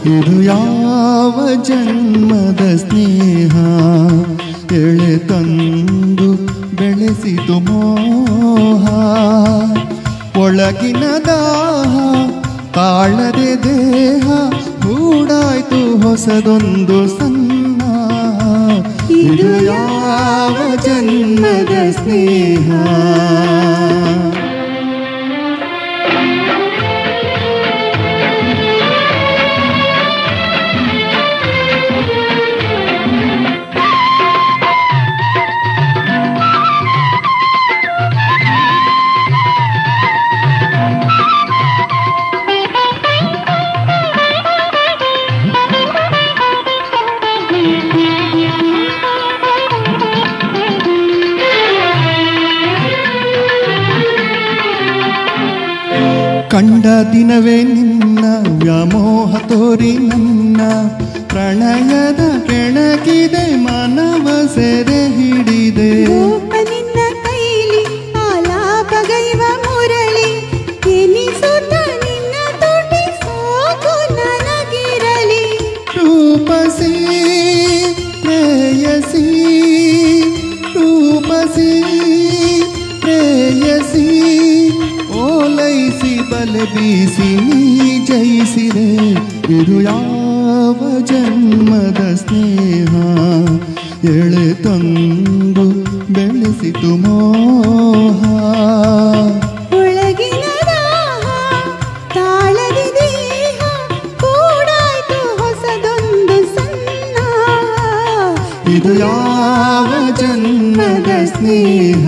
ಇದು ಯಾವ ಜನ್ಮದ ಸ್ನೇಹ ಎಳೆ ತಂದು ಬೆಳೆಸಿತು ಮೋಹ. ಒಳಗಿನ ದಾಹ ತಾಳದೆ ದೇಹ ಹೂಡಾಯ್ತು ಹೊಸದೊಂದು ಸನ್ನಾಹ. ಇದು ಯಾವ ಜನ್ಮದ ಸ್ನೇಹ. ಕಂಡ ದಿನವೇ ನಿನ್ನ ವ್ಯಾಮೋಹ ತೋರಿ ನನ್ನ ಪ್ರಣಯದ ಕೆಣಕಿದೆ ಮನವ ಸೆರೆ ಹಿಡಿದೆ ನಿನ್ನ ಕೈಲಿ ಆಲಾಪಗೈವ ಮುರಳಿ ಎನಿಸುತ್ತ ನಿನ್ನ ತುಟಿ ಸೋಕು ನನಗಿರಲಿ ರೂಪಸಿ ಪ್ರೇಯಸಿ ರೂಪಸಿ ಪ್ರೇಯಸಿ ಓಲೈಸಿ ಬಲೆ ಬೀಸಿ ನೀ ಜಯಿಸಿದೆ ಇದು ಯಾವ ಜನ್ಮದ ಸ್ನೇಹ ಎಳೆ ತಂದು ಬೆಳೆಸಿತು ಮೋಹ ಒಳಗಿನ ದಾಹ ತಾಳದಿ ದೇಹ ಕೂಡಾಯ್ತು ಹೊಸದೊಂದು ಸಣ್ಣ ಇದು ಯಾವ ಜನ್ಮದ ಸ್ನೇಹ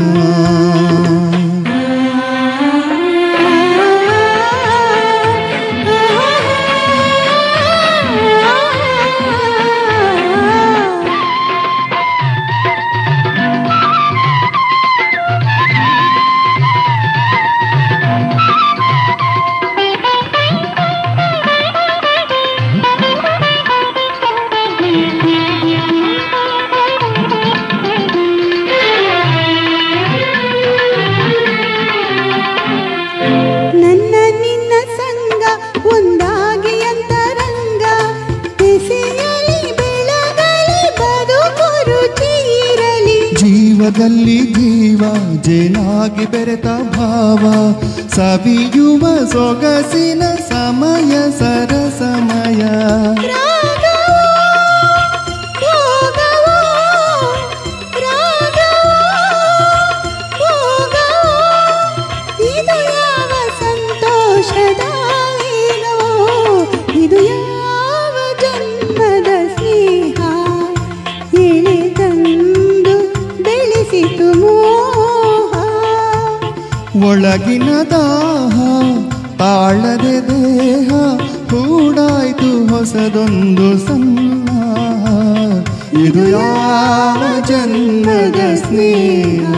ಜೀವದಲ್ಲಿ ಜೀವ ಜೇನಾಗಿ ಬೆರೆತ ಭಾವ ಸವಿಯುವ ಸೊಗಸಿನ ಸಮಯ ಸರಸಮಯ ಇದು ಯಾವ ಸಂತೋಷದ ಇದು ಯಾವ ಜನ್ಮದ ಸ್ನೇಹ ಎಳೆ ತಂದು ಬೆಳೆಸಿತು ಮೋಹ ಒಳಗಿನ ದಾಹ ತಾಳದೆ ದೇಹ ಕೂಡಾಯ್ತು ಹೊಸದೊಂದು ಸನ್ನಾಹ ಇದು ಯಾವ ಜನ್ಮದ ಸ್ನೇಹ.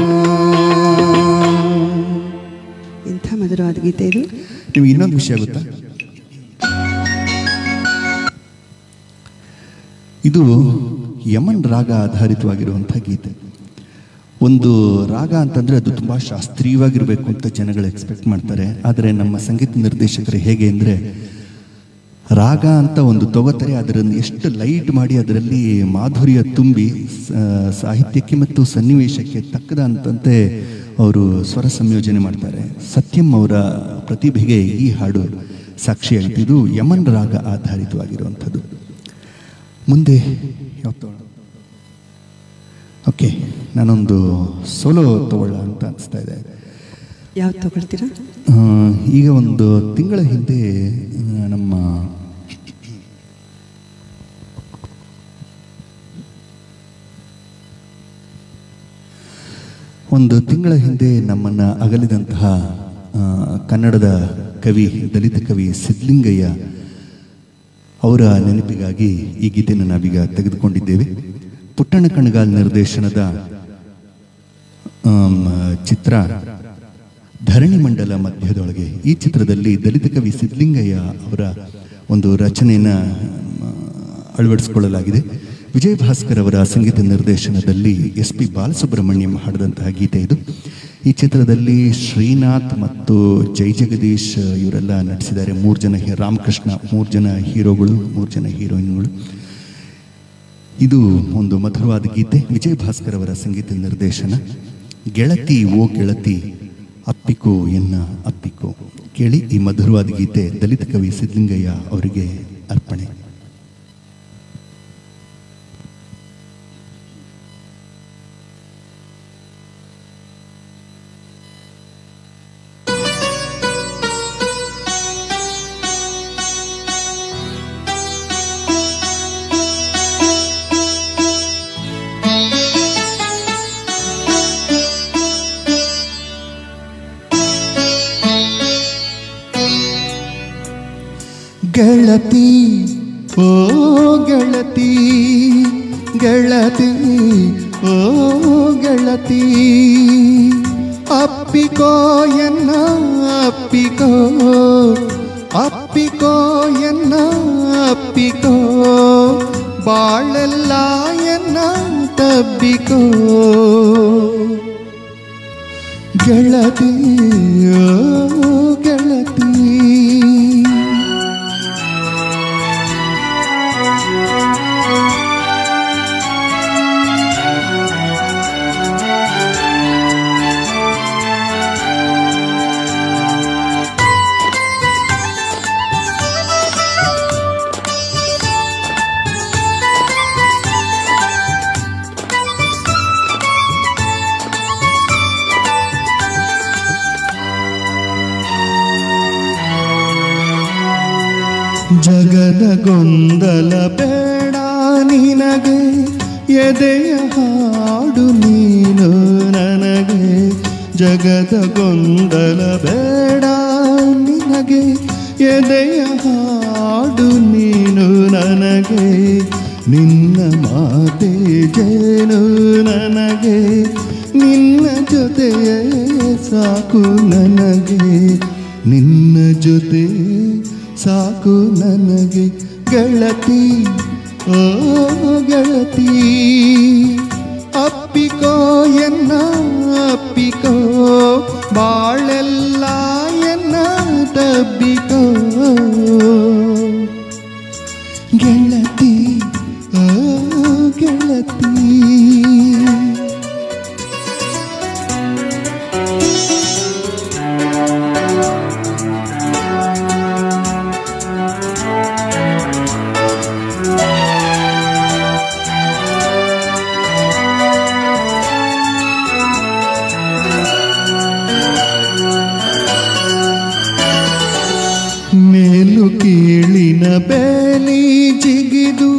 ಇಂಥ ಮಧುರವಾದ ಗೀತೆ ಇದು. ನಿಮ್ಗೆ ಇನ್ನೊಂದು ವಿಷಯ ಗೊತ್ತಾ, ಇದು ಯಮನ್ ರಾಗ ಆಧಾರಿತವಾಗಿರುವಂಥ ಗೀತೆ. ಒಂದು ರಾಗ ಅಂತಂದರೆ ಅದು ತುಂಬ ಶಾಸ್ತ್ರೀಯವಾಗಿರಬೇಕು ಅಂತ ಜನಗಳು ಎಕ್ಸ್ಪೆಕ್ಟ್ ಮಾಡ್ತಾರೆ. ಆದರೆ ನಮ್ಮ ಸಂಗೀತ ನಿರ್ದೇಶಕರು ಹೇಗೆ ಅಂದರೆ, ರಾಗ ಅಂತ ಒಂದು ತೊಗೋತಾರೆ, ಅದನ್ನು ಎಷ್ಟು ಲೈಟ್ ಮಾಡಿ ಅದರಲ್ಲಿ ಮಾಧುರ್ಯ ತುಂಬಿ ಸಾಹಿತ್ಯಕ್ಕೆ ಮತ್ತು ಸನ್ನಿವೇಶಕ್ಕೆ ತಕ್ಕದಂತೆ ಅವರು ಸ್ವರ ಸಂಯೋಜನೆ ಮಾಡ್ತಾರೆ. ಸತ್ಯಂ ಅವರ ಪ್ರತಿಭೆಗೆ ಈ ಹಾಡು ಸಾಕ್ಷಿಯಾಯಿತು. ಇದು ಯಮನ್ ರಾಗ ಆಧಾರಿತವಾಗಿರುವಂಥದ್ದು. ಮುಂದೆ ಯಾವತ್ತು ಓಕೆ, ನಾನೊಂದು ಸೋಲೋ ತಗೊಳ್ಳ ಅಂತ ಅನಿಸ್ತಾ ಇದೆ. ಯಾವ್ದು ತಗೊಳ್ತೀರಾ? ಈಗ ಒಂದು ತಿಂಗಳ ಹಿಂದೆ ನಮ್ಮ ನಮ್ಮನ್ನು ಅಗಲಿದಂತಹ ಕನ್ನಡದ ಕವಿ, ದಲಿತ ಕವಿ ಸಿದ್ಧಲಿಂಗಯ್ಯ ಅವರ ನೆನಪಿಗಾಗಿ ಈ ಗೀತೆಯನ್ನು ನಾವೀಗ ತೆಗೆದುಕೊಂಡಿದ್ದೇವೆ. ಪುಟ್ಟಣ್ಣ ಕಣಗಾಲ್ ನಿರ್ದೇಶನದ ಚಿತ್ರ ಧರಣಿ ಮಂಡಲ ಮಧ್ಯದೊಳಗೆ. ಈ ಚಿತ್ರದಲ್ಲಿ ದಲಿತ ಕವಿ ಸಿದ್ಧಲಿಂಗಯ್ಯ ಅವರ ಒಂದು ರಚನೆಯನ್ನು ಅಳವಡಿಸಿಕೊಳ್ಳಲಾಗಿದೆ. ವಿಜಯ್ ಭಾಸ್ಕರ್ ಅವರ ಸಂಗೀತ ನಿರ್ದೇಶನದಲ್ಲಿ SP ಬಾಲಸುಬ್ರಹ್ಮಣ್ಯಂ ಹಾಡಿದಂತಹ ಗೀತೆ ಇದು. ಈ ಚಿತ್ರದಲ್ಲಿ ಶ್ರೀನಾಥ್ ಮತ್ತು ಜೈ ಜಗದೀಶ್ ಇವರೆಲ್ಲ ನಟಿಸಿದ್ದಾರೆ. 3 ಜನ ರಾಮಕೃಷ್ಣ, 3 ಜನ ಹೀರೋಗಳು, 3 ಜನ ಹೀರೋಯಿನ್ಗಳು. ಇದು ಒಂದು ಮಧುರವಾದ ಗೀತೆ. ವಿಜಯ್ ಭಾಸ್ಕರ್ ಅವರ ಸಂಗೀತ ನಿರ್ದೇಶನ. ಗೆಳತಿ ಓ ಗೆಳತಿ ಅಪ್ಪಿಕೋ ಎನ್ನ ಅಪ್ಪಿಕೋ. ಕೇಳಿ ಈ ಮಧುರವಾದ ಗೀತೆ ದಲಿತ ಕವಿ ಸಿದ್ಧಲಿಂಗಯ್ಯ ಅವರಿಗೆ ಅರ್ಪಣೆ. ಗೆಳತಿ ಓ ಗೆಳತಿ, ಗೆಳತಿ ಓ ಗೆಳತಿ, ಅಪ್ಪ ಅಪ್ಪಿಕೋ ಎನ್ನ ಅಪ್ಪಿಕೋ ಅಪ್ಪಿಕೋ ಎನ್ನ ಅಪ್ಪಿಕೋ ಬಾಳೆಲ್ಲ ಎನ್ನ ತಬ್ಬಿಕೋ ಗೆಳತಿ ಗೆಳತಿ ಜಗದ ಗೊಂದಲ ಬೇಡ ನಿನಗೆ ಎದೆಯ ಹಾಡು ನೀನು ನನಗೆ ಜಗದ ಗೊಂದಲ ಬೇಡ ನಿನಗೆ ಎದೆಯ ಹಾಡು ನೀನು ನನಗೆ ನಿನ್ನ ಮಾತೆ ಜೇನು ನನಗೆ ನಿನ್ನ ಜೊತೆಯೇ ಸಾಕು ನನಗೆ ನಿನ್ನ ಜೊತೆ ಸಾಕು ನನಗೆ ಗೆಳತಿ ಓ ಗೆಳತಿ ಅಪ್ಪಿಕೋ ಎನ್ನ ಅಪ್ಪಿಕೋ ಬಾಳೆಲ್ಲ ಎನ್ನ ತಬ್ಬಿಕೋ ಗೆಳತಿ ಓ ಗೆಳತಿ ಮೇಲು ಕೀಳಿನ ಬೇಲಿ ಜಿಗಿದು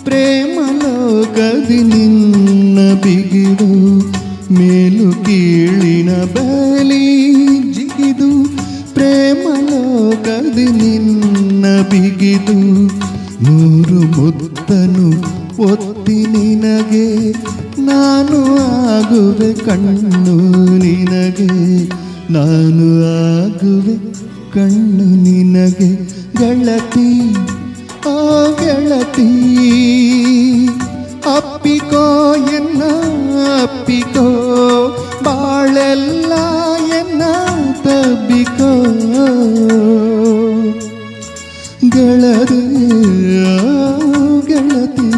ಪ್ರೇಮ ಲೋಕದಿ ನಿನ್ನ ಬಿಗಿದು ಮೇಲು ಕೀಳಿನ ಬೇಲಿ ಜಿಗಿದು ಪ್ರೇಮ ಲೋಕದಿ ನಿನ್ನ ಬಿಗಿದು ನೂರು ಮುತ್ತನು ಒತ್ತಿ ನಿನಗೆ ನಾನು ಆಗುವೆ ಕಣ್ಣು ನಿನಗೆ ನಾನು ಆಗುವೆ ಕಣ್ಣು ನಿನಗೆ ಗೆಳತಿ ಓ ಗೆಳತಿ ಅಪ್ಪಿಕೋ ಎನ್ನ ಅಪ್ಪಿಕೋ ಬಾಳೆಲ್ಲ ಎನ್ನ ತಬ್ಬಿಕೋ ಗೆಳತಿ ಗೆಳತಿ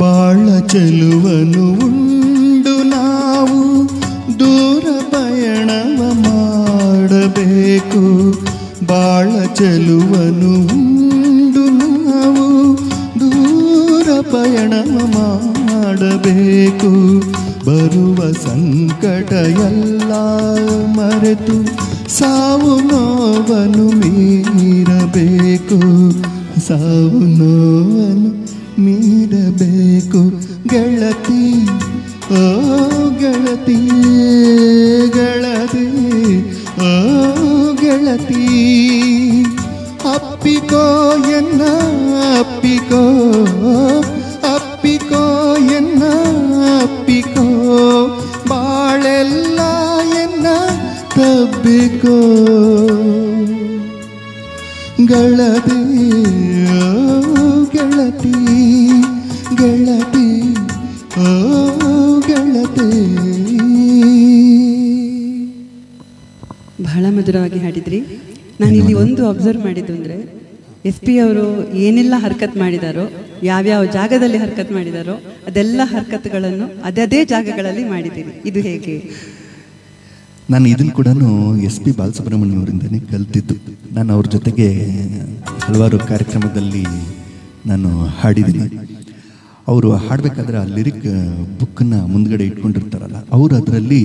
ಬಾಳ ಚೆಲುವನು ಉಂಡು ನಾವು ದೂರ ಪಯಣವ ಮಾಡಬೇಕು ಬಾಳ ಚೆಲುವನು ಉಂಡು ನಾವು ದೂರ ಪಯಣವ ಮಾಡಬೇಕು ಬರುವ ಸಂಕಟ ಎಲ್ಲ ಮರೆತು ಸಾವು ನೋವನ್ನು ಮೀರಬೇಕು ಸಾವು ನೋವನ್ನು ಮೀರಬೇಕು ಗೆಳತಿ ಓ ಗೆಳತಿ ಗೆಳತಿ ಓ ಗೆಳತಿ ಅಪ್ಪಿಕೋ ಎನ್ನ ಅಪ್ಪಿಕೋ ಅಪ್ಪಿಕೋ ಎನ್ನ ಅಪ್ಪಿಕೋ ಬಾಳೆಲ್ಲ ಎನ್ನ ತಬ್ಬಿಕೋ ಗೆಳತಿ ಗೆಳತಿ ಗೆಳತಿ ಓ ಗೆಳತಿ ಬಹಳ ಮಧುರವಾಗಿ ಹಾಡಿದ್ರಿ. ನಾನಿಲ್ಲಿ ಒಂದು ಅಬ್ಸರ್ವ್ ಮಾಡಿದ್ದು ಅಂದರೆ SP ಅವರು ಏನೆಲ್ಲ ಹರ್ಕತ್ ಮಾಡಿದಾರೋ ಯಾವ್ಯಾವ ಜಾಗದಲ್ಲಿ ಹರ್ಕತ್ ಮಾಡಿದಾರೋ ಅದೆಲ್ಲ ಹರ್ಕತ್ಗಳನ್ನು ಅದೇ ಜಾಗಗಳಲ್ಲಿ ಮಾಡಿದ್ದೀರಿ. ಇದು ಹೇಗೆ? ನಾನು ಇದನ್ನು ಕೂಡ SP ಬಾಲಸುಬ್ರಹ್ಮಣ್ಯ ಅವರಿಂದನೇ ಕಲ್ತಿದ್ದು. ನಾನು ಅವ್ರ ಜೊತೆಗೆ ಹಲವಾರು ಕಾರ್ಯಕ್ರಮದಲ್ಲಿ ನಾನು ಹಾಡಿದ್ದೀನಿ. ಅವರು ಹಾಡಬೇಕಾದ್ರೆ ಆ ಲಿರಿಕ್ ಬುಕ್ಕನ್ನು ಮುಂದ್ಗಡೆ ಇಟ್ಕೊಂಡಿರ್ತಾರಲ್ಲ, ಅವರು ಅದರಲ್ಲಿ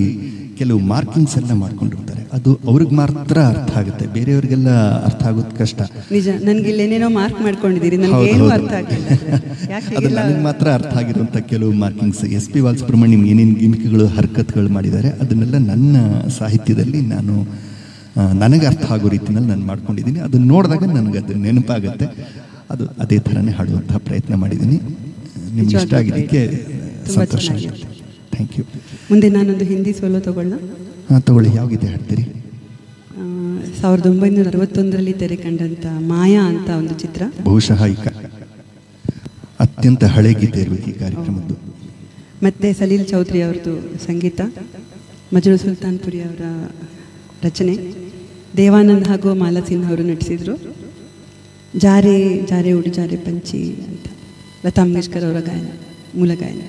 ಕೆಲವು ಮಾರ್ಕಿಂಗ್ಸ್ ಎಲ್ಲ ಮಾಡ್ಕೊಂಡಿರ್ತಾರೆ. ಅದು ಅವ್ರಿಗೆ ಮಾತ್ರ ಅರ್ಥ ಆಗುತ್ತೆ, ಬೇರೆಯವ್ರಿಗೆಲ್ಲ ಅರ್ಥ ಆಗೋದು ಕಷ್ಟ. ನಿಜ, ನನಗೆ ಏನೇನೋ ಮಾರ್ಕ್ ಮಾಡ್ಕೊಂಡಿದ್ದೀರಿ, ನನಗೇನು ಅರ್ಥ ಆಗಿಲ್ಲ. ಅದು ನನಗೆ ಮಾತ್ರ ಅರ್ಥ ಆಗಿರುವಂಥ ಕೆಲವು ಮಾರ್ಕಿಂಗ್ಸ್. ಎಸ್ ಪಿ ಬಾಲಸುಬ್ರಹ್ಮಣ್ಯಂ ಏನೇನು ಗಿಮಿಕ್ಗಳು ಹರ್ಕತ್ಗಳು ಮಾಡಿದ್ದಾರೆ ಅದನ್ನೆಲ್ಲ ನನ್ನ ಸಾಹಿತ್ಯದಲ್ಲಿ ನನಗೆ ಅರ್ಥ ಆಗೋ ರೀತಿಯಲ್ಲಿ ನಾನು ಮಾಡ್ಕೊಂಡಿದ್ದೀನಿ. ಅದನ್ನು ನೋಡಿದಾಗ ನನಗೆ ಅದು ನೆನಪಾಗುತ್ತೆ. ಅದು ಅದೇ ಥರನೇ ಹಾಡುವಂಥ ಪ್ರಯತ್ನ ಮಾಡಿದ್ದೀನಿ. ನಿಮ್ಗೆ ಇಷ್ಟ ಆಗಿದ್ದಕ್ಕೆ ಸಂತೋಷ ಆಗುತ್ತೆ. Thank you. ಮುಂದೆ ನಾನೊಂದು ಹಿಂದಿ ಸೋಲೋ ತಗೊಳ್ಳ? ಹಾಂ ತಗೊಳ್ಳಿ. ಯಾವ ಗೀತೆ ಹಾಡ್ತೀರಿ? 1961ರಲ್ಲಿ ತೆರೆ ಕಂಡಂಥ ಮಾಯಾ ಅಂತ ಒಂದು ಚಿತ್ರ. ಬಹುಶಃ ಅತ್ಯಂತ ಹಳೆ ಗೀತೆ ಇರಬೇಕು ಈ ಕಾರ್ಯಕ್ರಮದ್ದು. ಮತ್ತು ಸಲೀಲ್ ಚೌಧರಿ ಅವ್ರದ್ದು ಸಂಗೀತ, ಮಜ್ರು ಸುಲ್ತಾನ್ಪುರಿ ಅವರ ರಚನೆ, ದೇವಾನಂದ್ ಹಾಗೂ ಮಾಲಾ ಸಿನ್ಹಾ ಅವರು ನಟಿಸಿದರು. ಜಾರೆ ಜಾರೆ ಉಡಿ ಜಾರೆ ಪಂಚಿ ಅಂತ ಲತಾ ಮಂಗೇಶ್ಕರ್ ಅವರ ಗಾಯನ, ಮೂಲ ಗಾಯನ.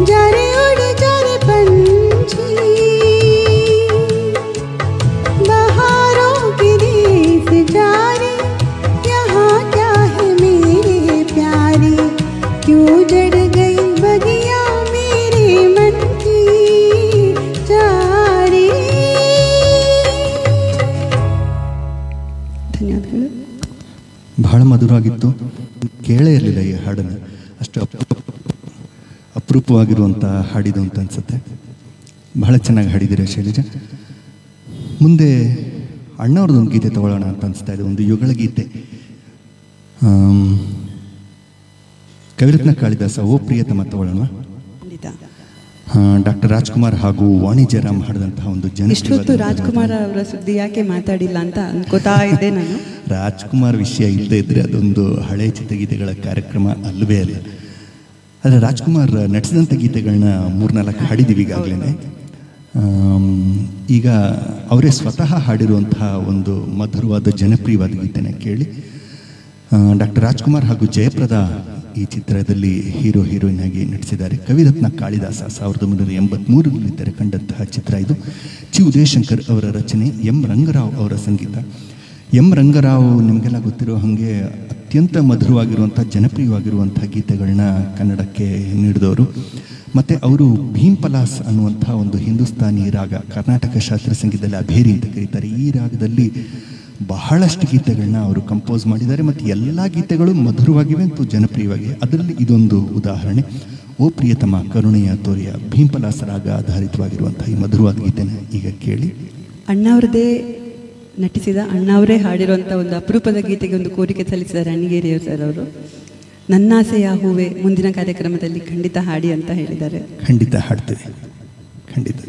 जरे ಧನ್ಯವಾದಗಳು. ಬಹಳ ಮಧುರವಾಗಿತ್ತು. ಕೇಳೇ ಇರಲಿಲ್ಲ ಈ ಹಾಡನ್ನು, ಅಷ್ಟು ಅಪರೂಪವಾಗಿರುವಂಥ ಹಾಡಿದು ಅಂತ ಅನಿಸುತ್ತೆ. ಬಹಳ ಚೆನ್ನಾಗಿ ಹಾಡಿದ್ದೀರಾ ಶೈಲಜಾ. ಮುಂದೆ ಅಣ್ಣವ್ರದ್ದೊಂದು ಗೀತೆ ತಗೊಳ್ಳೋಣ ಅಂತ ಅನಿಸ್ತಾ ಇದೆ, ಒಂದು ಯುಗಳ ಗೀತೆ. ಕವಿರತ್ನ ಕಾಳಿದಾಸ ಓ ಪ್ರಿಯತಮ ತಗೊಳ್ಳೋಣ. ಡಾಕ್ಟರ್ ರಾಜ್ಕುಮಾರ್ ಹಾಗೂ ವಾಣಿ ಜಯರಾಮ್ ಹಾಡಿದಂತಹ ಒಂದು ಇಷ್ಟೊತ್ತು ರಾಜ್ಕುಮಾರ್ ಅವರ ಸುದ್ದಿ ಯಾಕೆ ಮಾತಾಡಿಲ್ಲ ಅಂತ ಅನ್ಕೋತಾ ಇದ್ದೆ ನಾನು. ರಾಜ್ಕುಮಾರ್ ವಿಷಯ ಇಲ್ಲದೆ ಇದ್ರೆ ಅದೊಂದು ಹಳೆ ಚಿತ್ರಗೀತೆಗಳ ಕಾರ್ಯಕ್ರಮ ಅಲ್ಲವೇ ಅಲ್ಲ. ಆದರೆ ರಾಜ್ಕುಮಾರ್ ನಟಿಸಿದಂಥ ಗೀತೆಗಳನ್ನ 3-4 ಹಾಡಿದ್ದೀವಿ ಈಗಾಗಲೇ. ಈಗ ಅವರೇ ಸ್ವತಃ ಹಾಡಿರುವಂತಹ ಒಂದು ಮಧುರವಾದ ಜನಪ್ರಿಯವಾದ ಗೀತೆನ ಕೇಳಿ. ಡಾಕ್ಟರ್ ರಾಜ್ಕುಮಾರ್ ಹಾಗೂ ಜಯಪ್ರದಾ ಈ ಚಿತ್ರದಲ್ಲಿ ಹೀರೋ ಹೀರೋಯಿನ್ ಆಗಿ ನಟಿಸಿದ್ದಾರೆ. ಕವಿರತ್ನ ಕಾಳಿದಾಸ 1983ರಲ್ಲಿ ತೆರೆ ಕಂಡಂತಹ ಚಿತ್ರ ಇದು. ಚಿ ಉದಯಶಂಕರ್ ಅವರ ರಚನೆ, ಎಂ ರಂಗರಾವ್ ಅವರ ಸಂಗೀತ. ಎಂ ರಂಗರಾವ್ ನಿಮಗೆಲ್ಲ ಗೊತ್ತಿರೋ ಹಾಗೆ ಅತ್ಯಂತ ಮಧುರವಾಗಿರುವಂಥ ಜನಪ್ರಿಯವಾಗಿರುವಂಥ ಗೀತೆಗಳನ್ನ ಕನ್ನಡಕ್ಕೆ ನೀಡಿದವರು. ಮತ್ತು ಅವರು ಭೀಮ್ ಪಲಾಸ್ ಅನ್ನುವಂಥ ಒಂದು ಹಿಂದೂಸ್ತಾನಿ ರಾಗ, ಕರ್ನಾಟಕ ಶಾಸ್ತ್ರೀಯ ಸಂಗೀತದಲ್ಲಿ ಅಭೇರಿ ಅಂತ ಕರೀತಾರೆ. ಈ ರಾಗದಲ್ಲಿ ಬಹಳಷ್ಟು ಗೀತೆಗಳನ್ನ ಅವರು ಕಂಪೋಸ್ ಮಾಡಿದ್ದಾರೆ ಮತ್ತು ಎಲ್ಲ ಗೀತೆಗಳು ಮಧುರವಾಗಿವೆ ಮತ್ತು ಜನಪ್ರಿಯವಾಗಿವೆ. ಅದರಲ್ಲಿ ಇದೊಂದು ಉದಾಹರಣೆ. ಓ ಪ್ರಿಯತಮ ಕರುಣೆಯ ತೋರಿಯ ಭೀಮ್ ಪಲಾಸ್ ರಾಗ ಆಧಾರಿತವಾಗಿರುವಂಥ ಈ ಮಧುರವಾದ ಗೀತೆನ ಈಗ ಕೇಳಿ. ಅಣ್ಣವ್ರದೇ ನಟಿಸಿದ, ಅಣ್ಣವರೇ ಹಾಡಿರುವಂಥ ಒಂದು ಅಪರೂಪದ ಗೀತೆಗೆ ಒಂದು ಕೋರಿಕೆ ಸಲ್ಲಿಸಿದ್ದಾರೆ ಅಣಿಗೇರಿಯವರು ಸರ್ ಅವರು. ನನ್ನಾಸೆಯ ಹೂವೆ ಮುಂದಿನ ಕಾರ್ಯಕ್ರಮದಲ್ಲಿ ಖಂಡಿತ ಹಾಡಿ ಅಂತ ಹೇಳಿದ್ದಾರೆ. ಖಂಡಿತ ಹಾಡ್ತೇವೆ, ಖಂಡಿತ.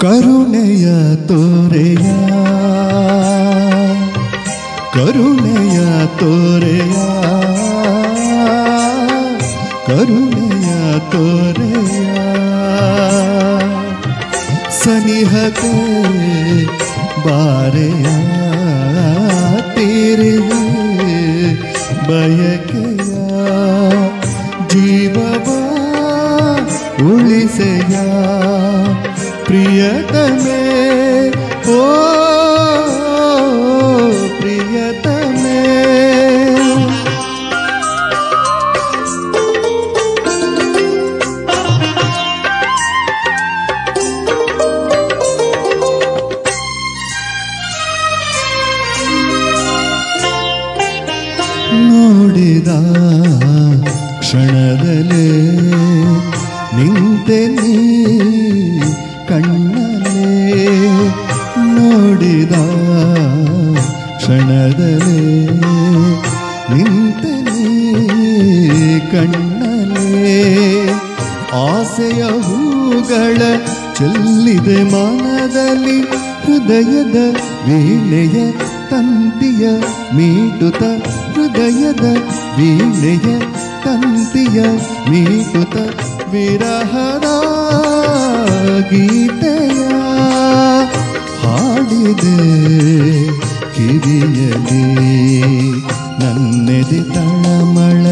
ಕರುಣೆಯ ತೋರೆಯ ಕರುಣೆಯ ತೋರೆಯ ಕರುಣೆಯ ತೋರೆಯ ಸನಿಹಕ್ಕೆ ಬಾರೆಯ ತೆರೆಯ ಬಯಕೆಯ ಜೀವವ ಉಳಿಸೆಯ ಪ್ರಿಯತಮೇ ಓ ಪ್ರಿಯತಮೇ ನೋಡಿದ ಕ್ಷಣದಲ್ಲೇ ನಿಂತೆ ನೀ ಕಣ್ಣಲ್ಲೇ ನೋಡಿದ ಕ್ಷಣದಲ್ಲೇ ನಿಂತೆ ನೀ ಕಣ್ಣಲ್ಲೇ ಆಸೆಯ ಹೂಗಳ ಚೆಲ್ಲಿದೆ ಮನದಲ್ಲಿ ಹೃದಯದ ವೀಣೆಯ ತಂತಿಯ ಮೀಟುತ ಹೃದಯದ ವೀಣೆಯ ತಂತಿಯ ಮೀಟುತ ವಿರಹದ ಗೀತೆಯ ಹಾಡಿದೆ ಕಿವಿಯಲಿ ನನ್ನೆದೆ ತಳಮಳ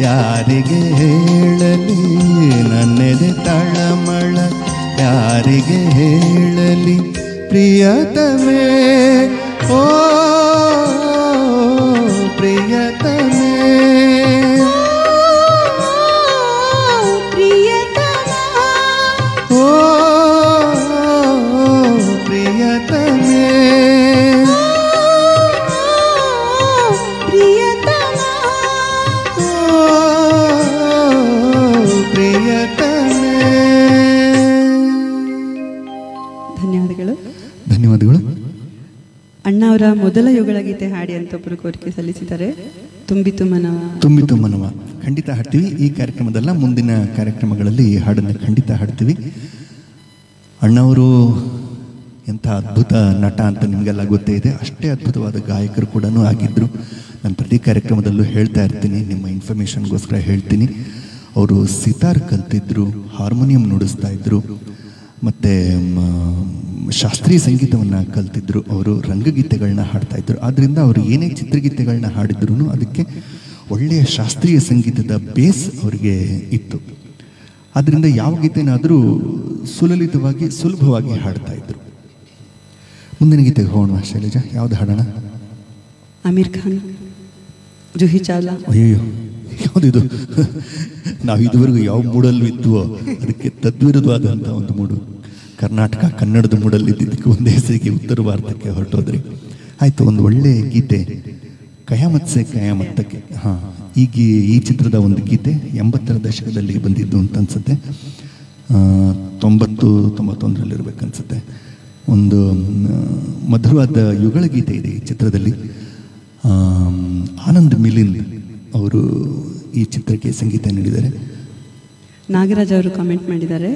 ಯಾರಿಗೆ ಹೇಳಲಿ ನನ್ನೆದೆ ತಳಮಳ ಯಾರಿಗೆ ಹೇಳಲಿ ಪ್ರಿಯತಮೇ ಓ ಪ್ರಿಯತಮೇ ಓ ಪ್ರಿಯತಮೇ ಧನ್ಯವಾದಗಳು. ಧನ್ಯವಾದಗಳು. ಅಣ್ಣ ಅವರ ಮೊದಲ ಯುಗಳ ಗೀತೆ ಹಾಡಿ ಅಂತ ಒಬ್ಬರು ಕೋರಿಕೆ ಸಲ್ಲಿಸಿದ್ದಾರೆ. ತುಂಬಿತು ಮನವ. ತುಂಬಿತು ಮನವ ಖಂಡಿತ ಹಾಡ್ತೀವಿ. ಈ ಕಾರ್ಯಕ್ರಮದಲ್ಲ, ಮುಂದಿನ ಕಾರ್ಯಕ್ರಮಗಳಲ್ಲಿ ಈ ಹಾಡನ್ನು ಖಂಡಿತ ಹಾಡ್ತೀವಿ. ಅಣ್ಣವರು ಎಂಥ ಅದ್ಭುತ ನಟ ಅಂತ ನಿಮಗೆಲ್ಲ ಗೊತ್ತೇ ಇದೆ. ಅಷ್ಟೇ ಅದ್ಭುತವಾದ ಗಾಯಕರು ಕೂಡ ಆಗಿದ್ದರು. ನಾನು ಪ್ರತಿ ಕಾರ್ಯಕ್ರಮದಲ್ಲೂ ಹೇಳ್ತಾ ಇರ್ತೀನಿ, ನಿಮ್ಮ ಇನ್ಫಾರ್ಮೇಷನ್ಗೋಸ್ಕರ ಹೇಳ್ತೀನಿ. ಅವರು ಸಿತಾರ್ ಕಲ್ತಿದ್ರು, ಹಾರ್ಮೋನಿಯಂ ನುಡಿಸ್ತಾ ಇದ್ದರು, ಮತ್ತು ಶಾಸ್ತ್ರೀಯ ಸಂಗೀತವನ್ನು ಕಲ್ತಿದ್ರು. ಅವರು ರಂಗಗೀತೆಗಳನ್ನ ಹಾಡ್ತಾಯಿದ್ರು. ಆದ್ದರಿಂದ ಅವರು ಏನೇ ಚಿತ್ರಗೀತೆಗಳನ್ನ ಹಾಡಿದ್ರು ಅದಕ್ಕೆ ಒಳ್ಳೆಯ ಶಾಸ್ತ್ರೀಯ ಸಂಗೀತದ ಬೇಸ್ ಅವರಿಗೆ ಇತ್ತು. ಆದ್ದರಿಂದ ಯಾವ ಗೀತೆನಾದರೂ ಸುಲಲಿತವಾಗಿ ಸುಲಭವಾಗಿ ಹಾಡ್ತಾಯಿದ್ರು. ಮುಂದಿನ ಗೀತೆಗೆ ಹೋಗೋಣ ಶೈಲಜಾ, ಯಾವುದು ಹಾಡೋಣ? ಆಮಿರ್ ಖಾನ್, ಜೂಹಿ ಚಾವ್ಲಾ. ಅಯ್ಯೋ, ಯಾವುದಿದು? ನಾವು ಇದುವರೆಗೂ ಯಾವ ಮೂಡಲ್ಲೂ ಇದ್ವೋ ಅದಕ್ಕೆ ತದ್ವಿರುದ್ಧವಾದಂಥ ಒಂದು ಮೂಡು. ಕರ್ನಾಟಕ ಕನ್ನಡದ ಮೂಡಲ್ಲಿ ಇದ್ದಿದ್ದಕ್ಕೆ ಒಂದೇ ಹೆಸರಿಗೆ ಉತ್ತರ ಭಾರತಕ್ಕೆ ಹೊರಟೋದ್ರಿ. ಆಯಿತು, ಒಂದು ಒಳ್ಳೆಯ ಗೀತೆ, ಕಯಾಮತ್ ಸೆ ಕಯಾಮತ್ ತಕ್. ಹಾಂ, ಈಗ ಈ ಚಿತ್ರದ ಒಂದು ಗೀತೆ 80ರ ದಶಕದಲ್ಲಿ ಬಂದಿದ್ದು ಅಂತ ಅನ್ಸುತ್ತೆ. 90-91ರಲ್ಲಿರ್ಬೇಕನ್ಸುತ್ತೆ. ಒಂದು ಮಧುರವಾದ ಯುಗಳ ಗೀತೆ ಇದೆ ಈ ಚಿತ್ರದಲ್ಲಿ. ಆನಂದ್ ಮಿಲಿಂದ್ ಅವರು ಈ ಚಿತ್ರಕ್ಕೆ ಸಂಗೀತ ನೀಡಿದ್ದಾರೆ. ನಾಗರಾಜ್ ಅವರು ಕಾಮೆಂಟ್ ಮಾಡಿದ್ದಾರೆ,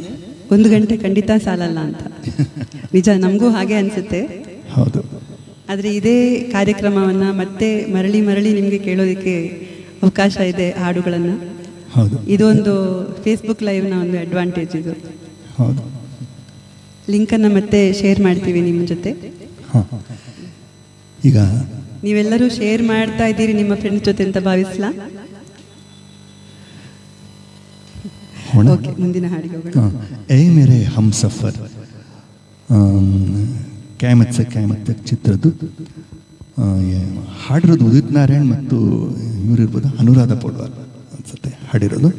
1 ಗಂಟೆ ಖಂಡಿತ ಸಾಲಲ್ಲ ಅಂತ. ನಿಜ, ನಮಗೂ ಹಾಗೆ ಅನಿಸುತ್ತೆ. ಹೌದು. ಆದರೆ ಇದೇ ಕಾರ್ಯಕ್ರಮವನ್ನು ಮತ್ತೆ ಮರಳಿ ಮರಳಿ ನಿಮಗೆ ಕೇಳೋದಕ್ಕೆ ಅವಕಾಶ ಇದೆ ಹಾಡುಗಳನ್ನು. ಹೌದು, ಇದೊಂದು ಫೇಸ್ಬುಕ್ ಲೈವ್ನ ಒಂದು ಅಡ್ವಾಂಟೇಜ್ ಇದು. ಹೌದು. ಲಿಂಕನ್ನು ಮತ್ತೆ ಶೇರ್ ಮಾಡ್ತೀವಿ ನಿಮ್ಮ ಜೊತೆ. ಹಾಂ, ಈಗ ನೀವೆಲ್ಲರೂ ಶೇರ್ ಮಾಡ್ತಾ ಇದ್ದೀರಿ ನಿಮ್ಮ ಫ್ರೆಂಡ್ಸ್ ಜೊತೆ ಅಂತ ಭಾವಿಸ್ಲಾ? ಓಕೆ, ಮುಂದಿನ ಹಾಡಿಗೆ ಹೋಗೋಣ. ಏ ಮೇರೆ ಹಮ್ ಸಫರ್, ಕ್ಯಾಮತ್ ಸೆ ಕ್ಯಾಮತ್ ತಕ್ ಚಿತ್ರದ್ದು. ಹಾಡಿರೋದು ಉದಿತ್ ನಾರಾಯಣ್ ಮತ್ತು ಇವರಿರ್ಬೋದು, ಅನುರಾಧ ಪೌಡ್ವಾಲ್ ಅನ್ಸುತ್ತೆ ಹಾಡಿರೋದು.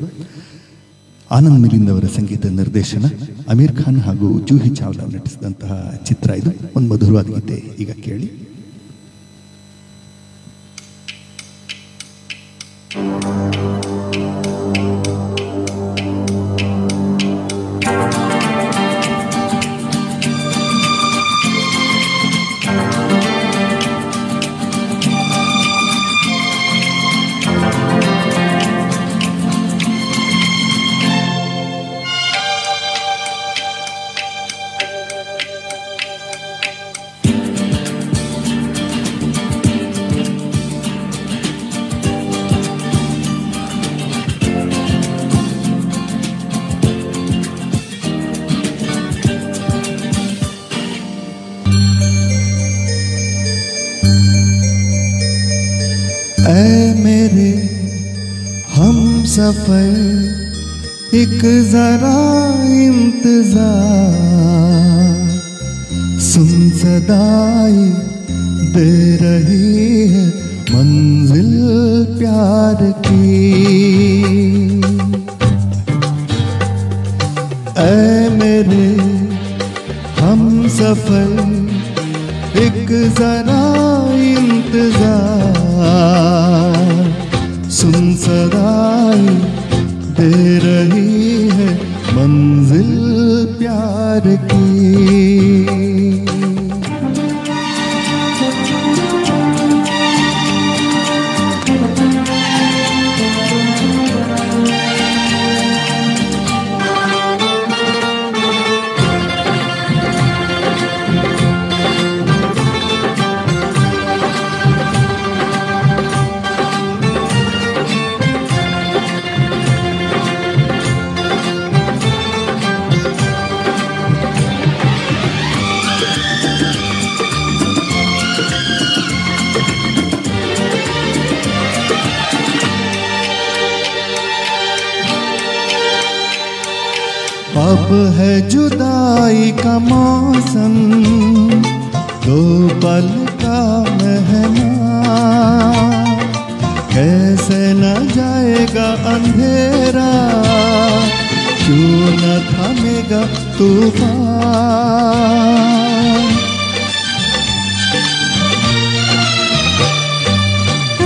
ಆನಂದ್ ಮಿಲಿಂದ್ ಅವರ ಸಂಗೀತ ನಿರ್ದೇಶನ, ಆಮಿರ್ ಖಾನ್ ಹಾಗೂ ಜೂಹಿ ಚಾವ್ಲಾ ನಟಿಸಿದಂತಹ ಚಿತ್ರ ಇದು. ಒಂದು ಮಧುರವಾದ ಗೀತೆ ಈಗ ಕೇಳಿ. मेरे हम सफर एक जरा इंतजार, सुन सदाई दे रही है मंजिल प्यार की। ऐ मेरे हम सफर एक जरा इंतजार, सुन सदाई दे रही है मंजिल प्यार की। अब है जुदाई का मौसम, दो पल का मेहमान, कैसे न जाएगा अंधेरा, क्यों न थमेगा तूफान।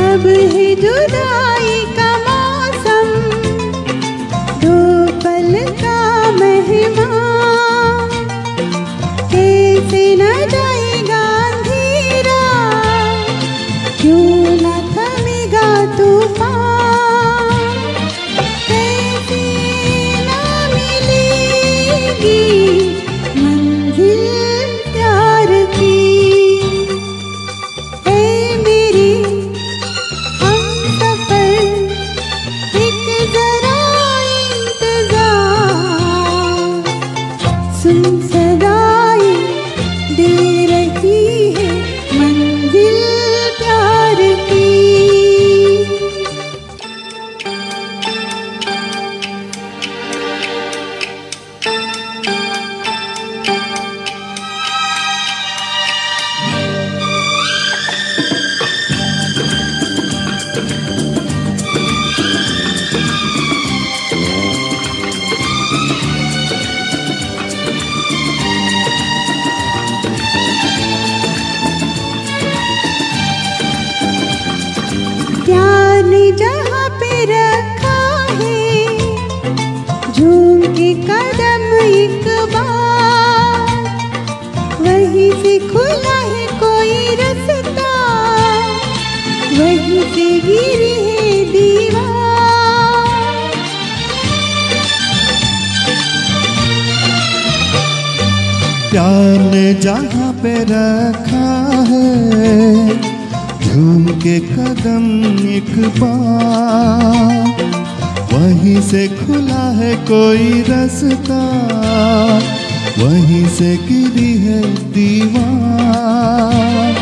अब है जुदाई का मौसम, दो पल का मेहमान, कैसे न जाएगा अंधेरा, क्यों न थमेगा तूफान। कैसे न मिलेगी मंजिल प्यार की। ऐ मेरे हम सफर एक जरा इंतजार, सुन सदाई दे रही है मंजिल प्यार की। प्यार ने जहाँ पे रखा है झूम के कदम एक बार, वहीं से खुला है कोई रास्ता, वहीं से गिरी है दीवार। प्यार ने जहाँ पे रखा है झूम के कदम एक बार, वहीं से खुला है कोई रास्ता, वहीं से गिरी है दीवार।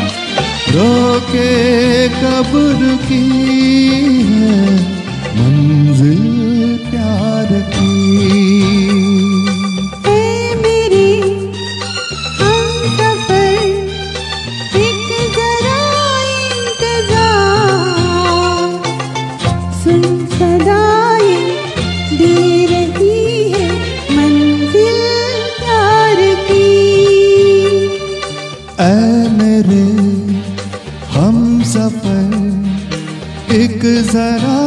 रोके कब्र की है मंजिल प्यार की। ऐ मेरे हम सफर एक जरा इंतजार, सुन सदाई दे रही है मंजिल प्यार की। ऐ मेरे हम सफर एक जरा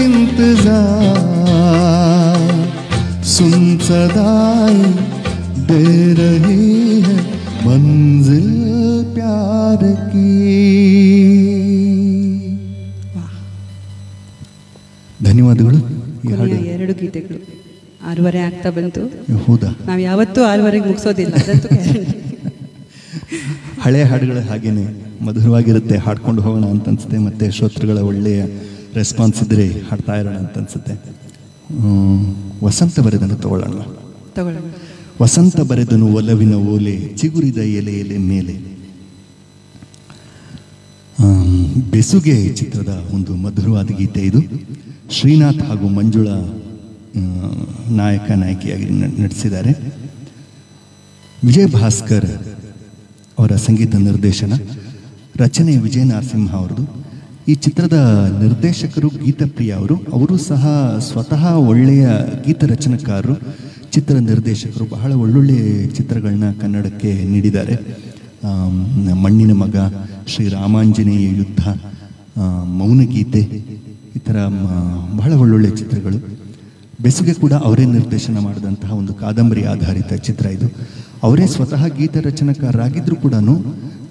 इंतजार, सुन सदाई दे रही है मंजिल प्यार की। ಧನ್ಯವಾದಗಳು. ಈ ಕೊನೆಯ ಹಾಡು ಎರಡು ಗೀತೆಗಳು 6:30 ಆಗ್ತಾ ಬಂತು. ಹೌದಾ? ನಾವು ಯಾವತ್ತೂ 6:30ಗೆ ಮುಗಿಸೋದಿಲ್ಲ, ಅದಂತೂ ಗ್ಯಾರಂಟಿ. ಹಳೆ ಹಾಡುಗಳು ಹಾಗೇನೆ ಮಧುರವಾಗಿರುತ್ತೆ, ಹಾಡ್ಕೊಂಡು ಹೋಗೋಣ ಅಂತ ಅನ್ಸುತ್ತೆ. ಮತ್ತು ಶ್ರೋತೃಗಳ ಒಳ್ಳೆಯ ರೆಸ್ಪಾನ್ಸ್ ಇದ್ದರೆ ಹಾಡ್ತಾ ಇರೋಣ ಅಂತ ಅನ್ಸುತ್ತೆ. ವಸಂತ ಬರೆದನು ತಗೊಳ್ಳೋಣ. ತಗೊಳ್ಳೋಣ. ವಸಂತ ಬರೆದನು ಒಲವಿನ ಓಲೆ ಚಿಗುರಿದ ಎಲೆ ಎಲೆ ಮೇಲೆ. ಬೆಸುಗೆ ಚಿತ್ರದ ಒಂದು ಮಧುರವಾದ ಗೀತೆ ಇದು. ಶ್ರೀನಾಥ್ ಹಾಗೂ ಮಂಜುಳಾ ನಾಯಕ ನಾಯಕಿಯಾಗಿ ನಟಿಸಿದ್ದಾರೆ. ವಿಜಯ್ ಭಾಸ್ಕರ್ ಅವರ ಸಂಗೀತ ನಿರ್ದೇಶನ, ರಚನೆ ವಿಜಯ ನರಸಿಂಹ ಅವರದು. ಈ ಚಿತ್ರದ ನಿರ್ದೇಶಕರು ಗೀತಪ್ರಿಯ ಅವರು ಸಹ ಸ್ವತಃ ಒಳ್ಳೆಯ ಗೀತ ರಚನಕಾರರು, ಚಿತ್ರ ನಿರ್ದೇಶಕರು. ಬಹಳ ಒಳ್ಳೊಳ್ಳೆಯ ಚಿತ್ರಗಳನ್ನ ಕನ್ನಡಕ್ಕೆ ನೀಡಿದ್ದಾರೆ. ಮಣ್ಣಿನ ಮಗ, ಶ್ರೀರಾಮಾಂಜನೇಯ ಯುದ್ಧ, ಮೌನಗೀತೆ, ಈ ಥರ ಬಹಳ ಒಳ್ಳೊಳ್ಳೆಯ ಚಿತ್ರಗಳು. ಬೆಸುಗೆ ಕೂಡ ಅವರೇ ನಿರ್ದೇಶನ ಮಾಡಿದಂತಹ ಒಂದು ಕಾದಂಬರಿ ಆಧಾರಿತ ಚಿತ್ರ ಇದು. ಅವರೇ ಸ್ವತಃ ಗೀತ ರಚನಕಾರರಾಗಿದ್ದರೂ ಕೂಡ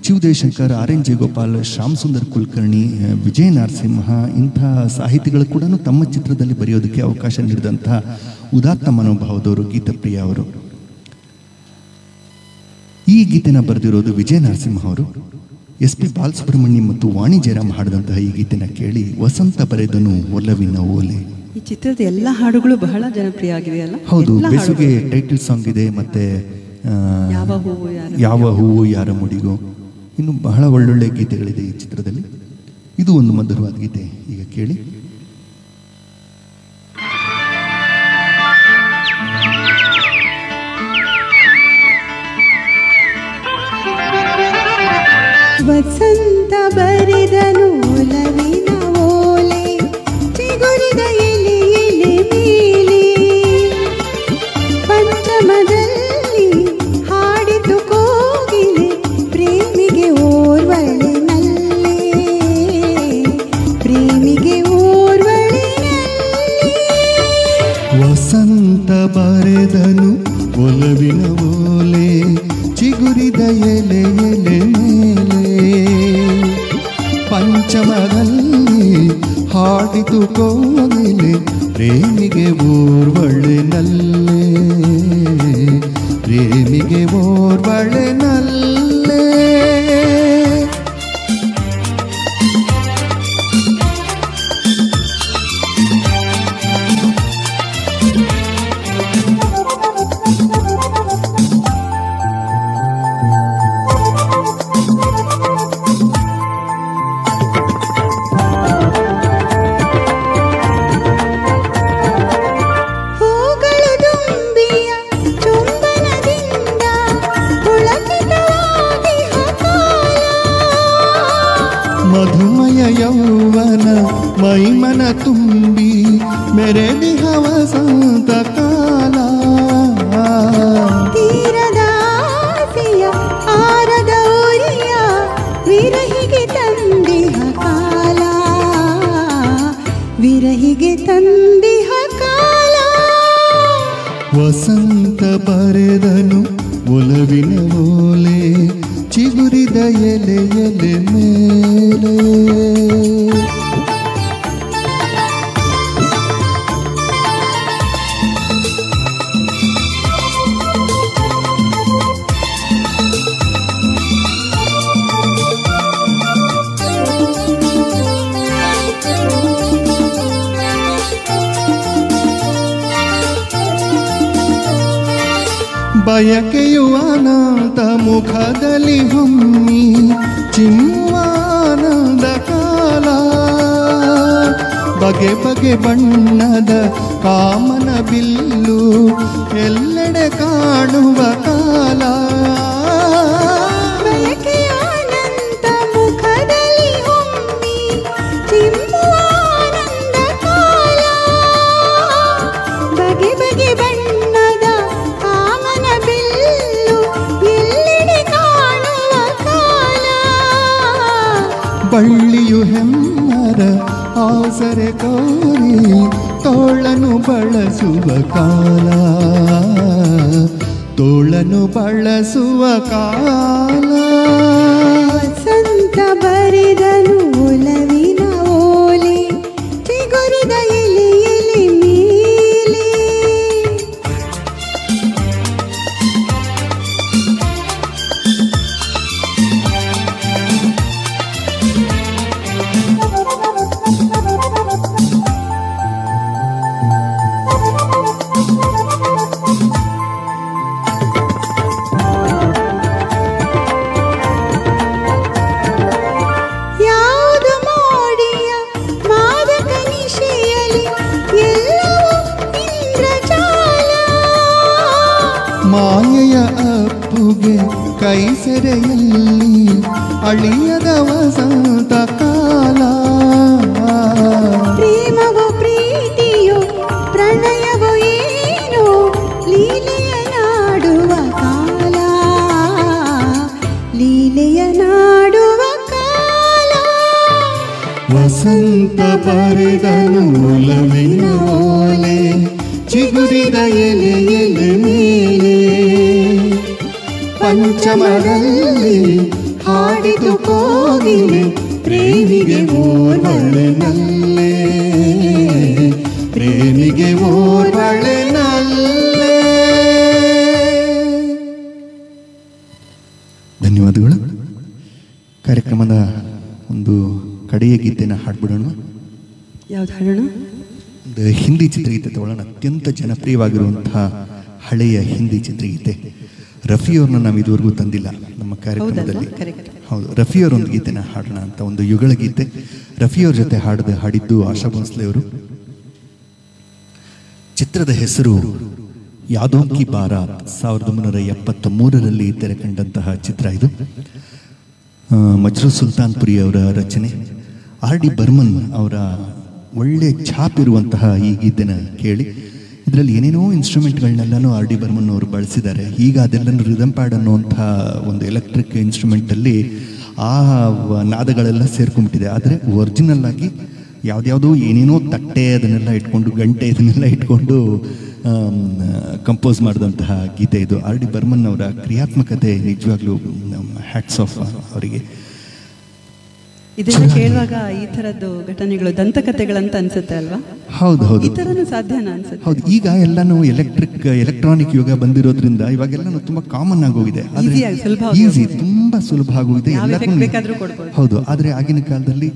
ಚಿ ಜಯಶಂಕರ್, ಆರ್ ಎನ್ ಜಯಗೋಪಾಲ್, ಶ್ಯಾಮ್ ಸುಂದರ್ ಕುಲಕರ್ಣಿ, ವಿಜಯ ನರಸಿಂಹ ಇಂಥ ಸಾಹಿತಿಗಳು ಕೂಡ ತಮ್ಮ ಚಿತ್ರದಲ್ಲಿ ಬರೆಯೋದಕ್ಕೆ ಅವಕಾಶ ನೀಡಿದಂತಹ ಉದಾತ್ತ ಮನೋಭಾವದವರು ಗೀತಪ್ರಿಯ ಅವರು. ಈ ಗೀತೆನ ಬರೆದಿರೋದು ವಿಜಯ ನರಸಿಂಹ ಅವರು. ಎಸ್ ಪಿ ಬಾಲಸುಬ್ರಹ್ಮಣ್ಯಂ ಮತ್ತು ವಾಣಿ ಜಯರಾಮ್ ಹಾಡಿದಂತಹ ಈ ಗೀತೆನ ಕೇಳಿ. ವಸಂತ ಬರೆದನು ಒಲವಿನ ಓಲೆ. ಈ ಚಿತ್ರದ ಎಲ್ಲ ಹಾಡುಗಳು ಬಹಳ ಜನಪ್ರಿಯ ಆಗಿದೆಯಲ್ಲ? ಹೌದು, ಬೆಸುಗೆ ಟೈಟಲ್ ಸಾಂಗ್ ಇದೆ, ಮತ್ತೆ ಯಾವ ಹೂವು ಯಾರ ಮುಡಿಗೋ, ಇನ್ನು ಬಹಳ ಒಳ್ಳೊಳ್ಳೆ ಗೀತೆಗಳಿದೆ ಈ ಚಿತ್ರದಲ್ಲಿ. ಇದು ಒಂದು ಮಧುರವಾದ ಗೀತೆ, ಈಗ ಕೇಳಿ. ವಸಂತ ಬರೆದನು ಒಲವಿನ ಓಲೆ, ಚಿಗುರಿದ ಎಲೆ ಎಲೆ ಮೇಲೆ, ಪಂಚಮದಲ್ಲಿ ಹಾಡಿತು ಕೋಗಿಲೆ, ಪ್ರೇಮಿಗೆ ಓರ್ವಳೆ ನಲ್ಲೆ, ಪ್ರೇಮಿಗೆ ಓರ್ವಳೆ ನಲ್ಲೆ. ವಸಂತ ಬರೆದನು ಒಲವಿನ ಓಲೆ, ಚಿಗುರಿದ ಎಲೆ ಎಲೆ ಮೇಲೆ, ಪಂಚಮದಲ್ಲಿ ಹಾಡಿತು ಕೋಗಿಲೆ, ಪ್ರೇಮಿಗೆ ಓರ್ವಳೆ ನಲ್ಲೆ, ಪ್ರೇಮಿಗೆ ಓರ್ವಳೆ ನಲ್ಲೆ. ಮಧುಮಯ ಯೌವನ ಮೈಮನ ತುಂಬಿ ಮೆರೆದಿಹ ವಸಂತ ಕಾಲ, ತೀರದಾಸೆಯ ಆರದ ಉರಿಯ ವಿರಹಿಗೆ ತಂದಿಹ ಕಾಲ, ವಿರಹಿಗೆ ತಂದಿಹ ಕಾಲ. ವಸಂತ ಬರೆದನು ಒಲವಿನ ಓಲೆ, ಚಿಗುರಿದ ಎಲೆ ಎಲೆ ಮೇಲೆ. ಬಯಕೆಯು ಅನಂತ ಮುಖದಲ್ಲಿ ಹೊಮ್ಮಿ ಚಿಮ್ಮುವಾನಂದ ಕಾಲ, ಬಗೆ ಬಗೆ ಬಣ್ಣದ ಕಾಮನ ಬಿಲ್ಲು ಎಲ್ಲೆಡೆ ಕಾಣುವ ಕಾಲ. ಬಯಕೆಯ ಅನಂತ ಮುಖದಲ್ಲಿ ಹೊಮ್ಮಿ ಚಿಮ್ಮುವಾನಂದ ಕಾಲ, ಬಗೆ ಬಗೆ ಬಣ್ಣದ ಕಾಮನ ಬಿಲ್ಲು ಎಲ್ಲೆಡೆ ಕಾಣುವ ಕಾಲ. ಬಳ್ಳಿಯು ಹೆಮ್ಮರ ಆಸರೆ ಕೋರಿ ತೋಳನು ಬಳಸುವ ಕಾಲ, ತೋಳನು ಬಳಸುವ ಕಾಲ. ವಸಂತ ಬರೆದನು ಒಲವಿನ ಓಲೆ, ಚಿಗುರಿದ ಎಲೆ ಎಲೆ ಮೇಲೆ. ಮಾಯೆಯ ಅಪ್ಪುಗೆ ಕೈ ಸೆರೆಯಲ್ಲಿ ಅಳಿಯದ ವಸಂತ ಕಾಲ. ಪ್ರೇಮವೋ ಪ್ರೀತಿಯೋ ಪ್ರಣಯವೋ ಏನೋ ಲೀಲೆಯ ನಾಡುವ ಕಾಲ, ಲೀಲೆಯ ನಾಡುವ ಕಾಲ. ವಸಂತ ಬರೆದನು ಒಲವಿನ ಓಲೆ, ಚಿಗುರಿದ ಎಲೆ ಎಲೆ ಮೇಲೆ ಪಂಚಮದಲ್ಲಿ ಹಾಡಿತು ಕೋಗಿಲೆ, ಪ್ರೇಮಿಗೆ ಓರ್ವಳೆನಲ್ಲೇ, ಪ್ರೇಮಿಗೆ ಓರ್ವಳೆನಲ್ಲೇ. ಧನ್ಯವಾದಗಳು. ಕಾರ್ಯಕ್ರಮದ ಒಂದು ಕಡೆಯ ಗೀತೆನ ಹಾಡ್ಬಿಡೋಣ. ಯಾವ್ದು ಹಾಡೋಣ? ಒಂದು ಹಿಂದಿ ಚಿತ್ರಗೀತೆ ತಗೊಳ್ಳೋಣ. ಅತ್ಯಂತ ಜನಪ್ರಿಯವಾಗಿರುವಂತಹ ಹಳೆಯ ಹಿಂದಿ ಚಿತ್ರಗೀತೆ. ರಫಿಯವ್ರನ್ನ ನಾವು ಇದುವರೆಗೂ ತಂದಿಲ್ಲ ನಮ್ಮ ಕಾರ್ಯಕ್ರಮದಲ್ಲಿ. ಹೌದು, ರಫಿಯವ್ರ ಒಂದು ಗೀತೆನ ಹಾಡೋಣ ಅಂತ, ಒಂದು ಯುಗಳ ಗೀತೆ. ರಫಿಯವ್ರ ಜೊತೆ ಹಾಡಿದ್ದು ಆಶಾ ಭೋಸ್ಲೆ ಅವರು. ಚಿತ್ರದ ಹೆಸರು ಯಾದೋ ಕಿ ಬಾರಾತ್. 1973ರಲ್ಲಿ ತೆರೆ ಕಂಡಂತಹ ಚಿತ್ರ ಇದು. ಮಜ್ರೂ ಸುಲ್ತಾನ್ಪುರಿ ಅವರ ರಚನೆ, R.D. ಬರ್ಮನ್ ಅವರ ಒಳ್ಳೆ ಛಾಪ್ ಇರುವಂತಹ ಈ ಗೀತೆನ ಕೇಳಿ. ಇದರಲ್ಲಿ ಏನೇನೋ ಇನ್ಸ್ಟ್ರೂಮೆಂಟ್ಗಳನ್ನೆಲ್ಲನೂ R.D. ಬರ್ಮನ್ ಅವರು ಬಳಸಿದ್ದಾರೆ. ಈಗ ಅದೆಲ್ಲನೂ ರಿದಮ್ ಪ್ಯಾಡ್ ಅನ್ನುವಂಥ ಒಂದು ಎಲೆಕ್ಟ್ರಿಕ್ ಇನ್ಸ್ಟ್ರೂಮೆಂಟಲ್ಲಿ ಆ ನಾದಗಳೆಲ್ಲ ಸೇರ್ಕೊಂಡ್ಬಿಟ್ಟಿದೆ. ಆದರೆ ಒರಿಜಿನಲ್ ಆಗಿ ಯಾವುದ್ಯಾವುದೋ ಏನೇನೋ ತಟ್ಟೆ ಅದನ್ನೆಲ್ಲ ಇಟ್ಕೊಂಡು, ಗಂಟೆ ಇದನ್ನೆಲ್ಲ ಇಟ್ಕೊಂಡು ಕಂಪೋಸ್ ಮಾಡಿದಂತಹ ಗೀತೆ ಇದು. R.D. ಬರ್ಮನ್ ಅವರ ಕ್ರಿಯಾತ್ಮಕತೆ ನಿಜವಾಗ್ಲೂ ಹ್ಯಾಟ್ಸ್ ಆಫ್ ಅವರಿಗೆ. ಇದನ್ನ ಕೇಳುವಾಗ ಈ ತರದ್ದು ಘಟನೆಗಳು ದಂತಕಥೆಗಳಂತ ಅನ್ಸುತ್ತೆ ಅಲ್ವಾ? ಹೌದು ಹೌದು, ಈ ತರನು ಸಾಧ್ಯನಾ ಅನ್ಸುತ್ತೆ. ಹೌದು, ಈಗ ಎಲ್ಲಾನು ಎಲೆಕ್ಟ್ರಾನಿಕ್ ಯುಗ ಬಂದಿರೋದ್ರಿಂದ ಇವಾಗೆಲ್ಲಾನು ತುಂಬಾ ಕಾಮನ್ ಆಗೋಗಿದೆ. ಈಸಿ, ತುಂಬಾ ಸುಲಭ ಆಗೋಗಿದೆ ಎಲ್ಲರಿಗೂ. ಹೌದು, ಆದ್ರೆ ಆಗಿನ ಕಾಲದಲ್ಲಿ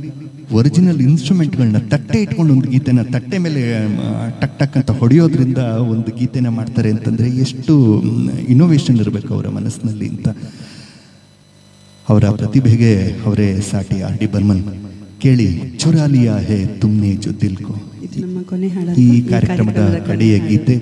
ಒರಿಜಿನಲ್ ಇನ್ಸ್ಟ್ರೂಮೆಂಟ್ಗಳನ್ನ ತಟ್ಟೆ ಇಟ್ಕೊಂಡು ಒಂದು ಗೀತೆನ ತಟ್ಟೆ ಮೇಲೆ ಟಕ್ ಟಕ್ ಅಂತ ಹೊಡೆಯೋದ್ರಿಂದ ಒಂದು ಗೀತೆನ ಮಾಡ್ತಾರೆ ಅಂತಂದ್ರೆ ಎಷ್ಟು ಇನ್ನೋವೇಷನ್ ಇರಬೇಕು ಅವರ ಮನಸ್ಸಿನಲ್ಲಿ ಅಂತ. ಅವರ ಪ್ರತಿಭೆಗೆ ಅವರೇ ಸಾಟಿ R.D. ಬರ್ಮನ್. ಕೇಳಿ, ಚುರಾ ಲಿಯಾ ಹೇ ತುಮ್ನೆ ಜೋ ದಿಲ್ ಕೋ. ಈ ಕಾರ್ಯಕ್ರಮದ ಕಡೆಯ ಗೀತೆ.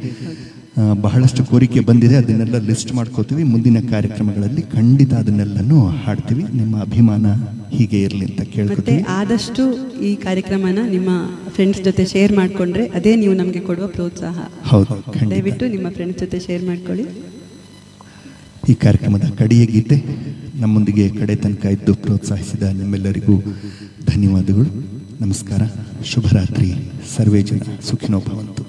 ಬಹಳಷ್ಟು ಕೋರಿಕೆ ಬಂದಿದೆ, ಅದನ್ನೆಲ್ಲ ಲಿಸ್ಟ್ ಮಾಡ್ಕೋತೀವಿ. ಮುಂದಿನ ಕಾರ್ಯಕ್ರಮಗಳಲ್ಲಿ ಖಂಡಿತ ಅದನ್ನೆಲ್ಲನೂ ಹಾಡ್ತೀವಿ. ನಿಮ್ಮ ಅಭಿಮಾನ ಹೀಗೆ ಇರಲಿ ಅಂತ ಕೇಳ್ಕೊತೀವಿ. ಆದಷ್ಟು ಈ ಕಾರ್ಯಕ್ರಮನ ನಿಮ್ಮ ಫ್ರೆಂಡ್ಸ್ ಜೊತೆ ಶೇರ್ ಮಾಡ್ಕೊಂಡ್ರೆ ಅದೇ ನೀವು ನಮಗೆ ಕೊಡುವ ಪ್ರೋತ್ಸಾಹ. ಹೌದು, ದಯವಿಟ್ಟು ನಿಮ್ಮ ಫ್ರೆಂಡ್ಸ್ ಜೊತೆ ಶೇರ್ ಮಾಡ್ಕೊಳ್ಳಿ. ಈ ಕಾರ್ಯಕ್ರಮದ ಕಡೆಯ ಗೀತೆ. ನಮ್ಮೊಂದಿಗೆ ಕಡೆ ತನಕ ಇದ್ದು ಪ್ರೋತ್ಸಾಹಿಸಿದ ನಿಮ್ಮೆಲ್ಲರಿಗೂ ಧನ್ಯವಾದಗಳು. ನಮಸ್ಕಾರ, ಶುಭರಾತ್ರಿ. ಸರ್ವೇ ಜನ ಸುಖಿನೋ ಭವಂತು.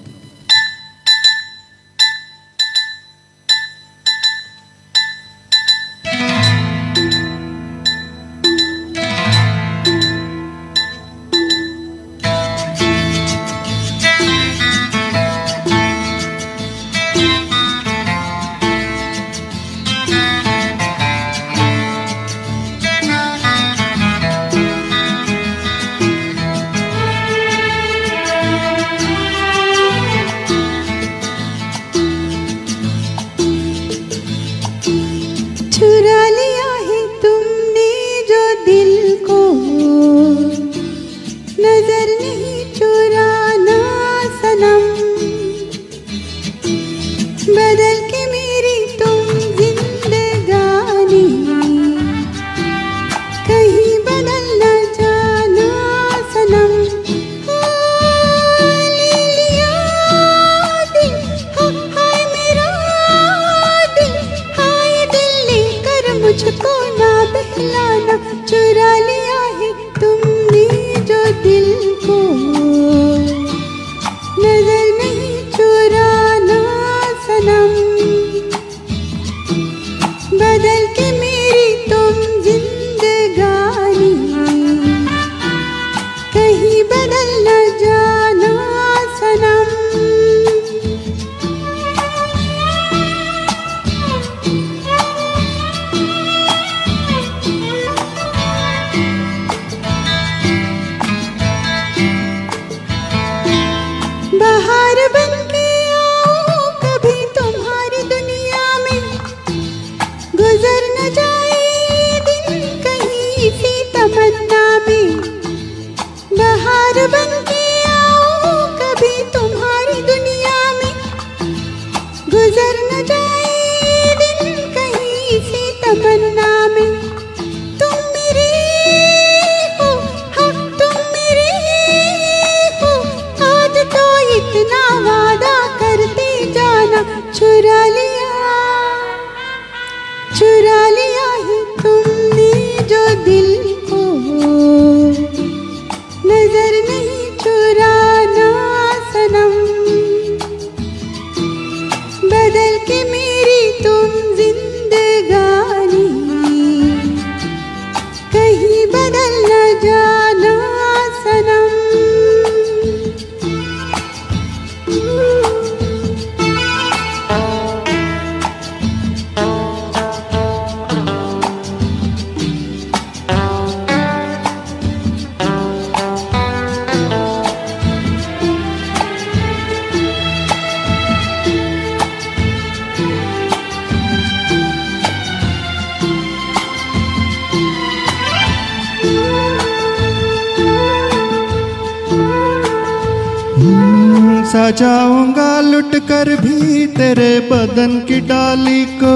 सजाऊंगा लुट कर भी तेरे बदन की डाली को,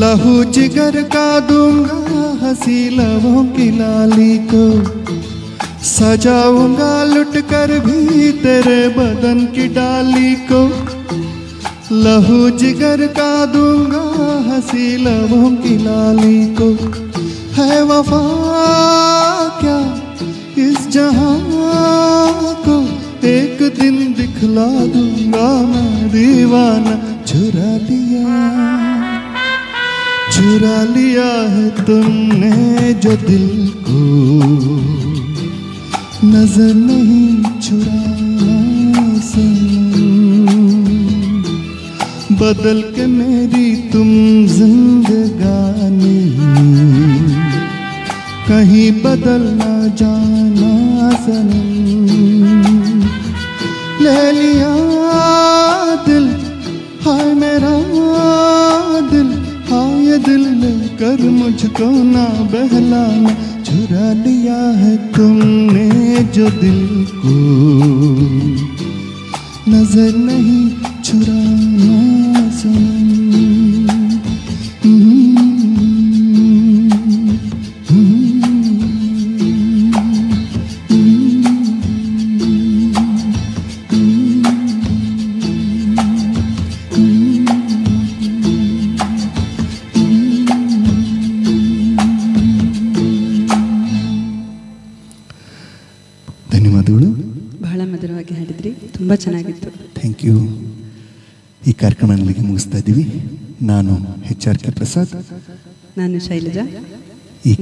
लहू जिगर का दूंगा हंसी लबों की लाली को। सजाऊंगा लुट कर भी तेरे बदन की डाली को, लहू जिगर का दूंगा हंसी लबों की लाली को। है वफा क्या इस जहां को, एक दिन दिखला दूंगा मैं दीवाना। चुरा लिया है तुमने जो दिल को, नजर नहीं चुराना सनम। बदल के मेरी तुम जिंदगानी, कहीं बदल ना जाना सनम। ले लिया दिल हाय मेरा दिल, हाय दिल लेकर मुझको ना बहलाना। चुरा लिया है तुमने जो दिल को, नजर नहीं चुराना सनम। ಧನ್ಯವಾದಗಳು. ಬಹಳ ಮಧುರವಾಗಿ ಹಾಡಿದ್ರಿ, ತುಂಬ ಚೆನ್ನಾಗಿತ್ತು. Thank you. ಈ ಕಾರ್ಯಕ್ರಮ ಇಲ್ಲಿಗೆ ಮುಗಿಸ್ತಾ ಇದ್ದೀವಿ. ನಾನು HR ಕೆ ಪ್ರಸಾದ್, ನಾನು ಶೈಲಜಾ. ಈ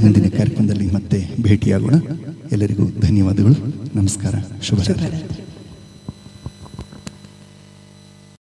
ಮುಂದಿನ ಕಾರ್ಯಕ್ರಮದಲ್ಲಿ ಮತ್ತೆ ಭೇಟಿಯಾಗೋಣ. ಎಲ್ಲರಿಗೂ ಧನ್ಯವಾದಗಳು. ನಮಸ್ಕಾರ. ಶುಭರಾತ್ರಿ.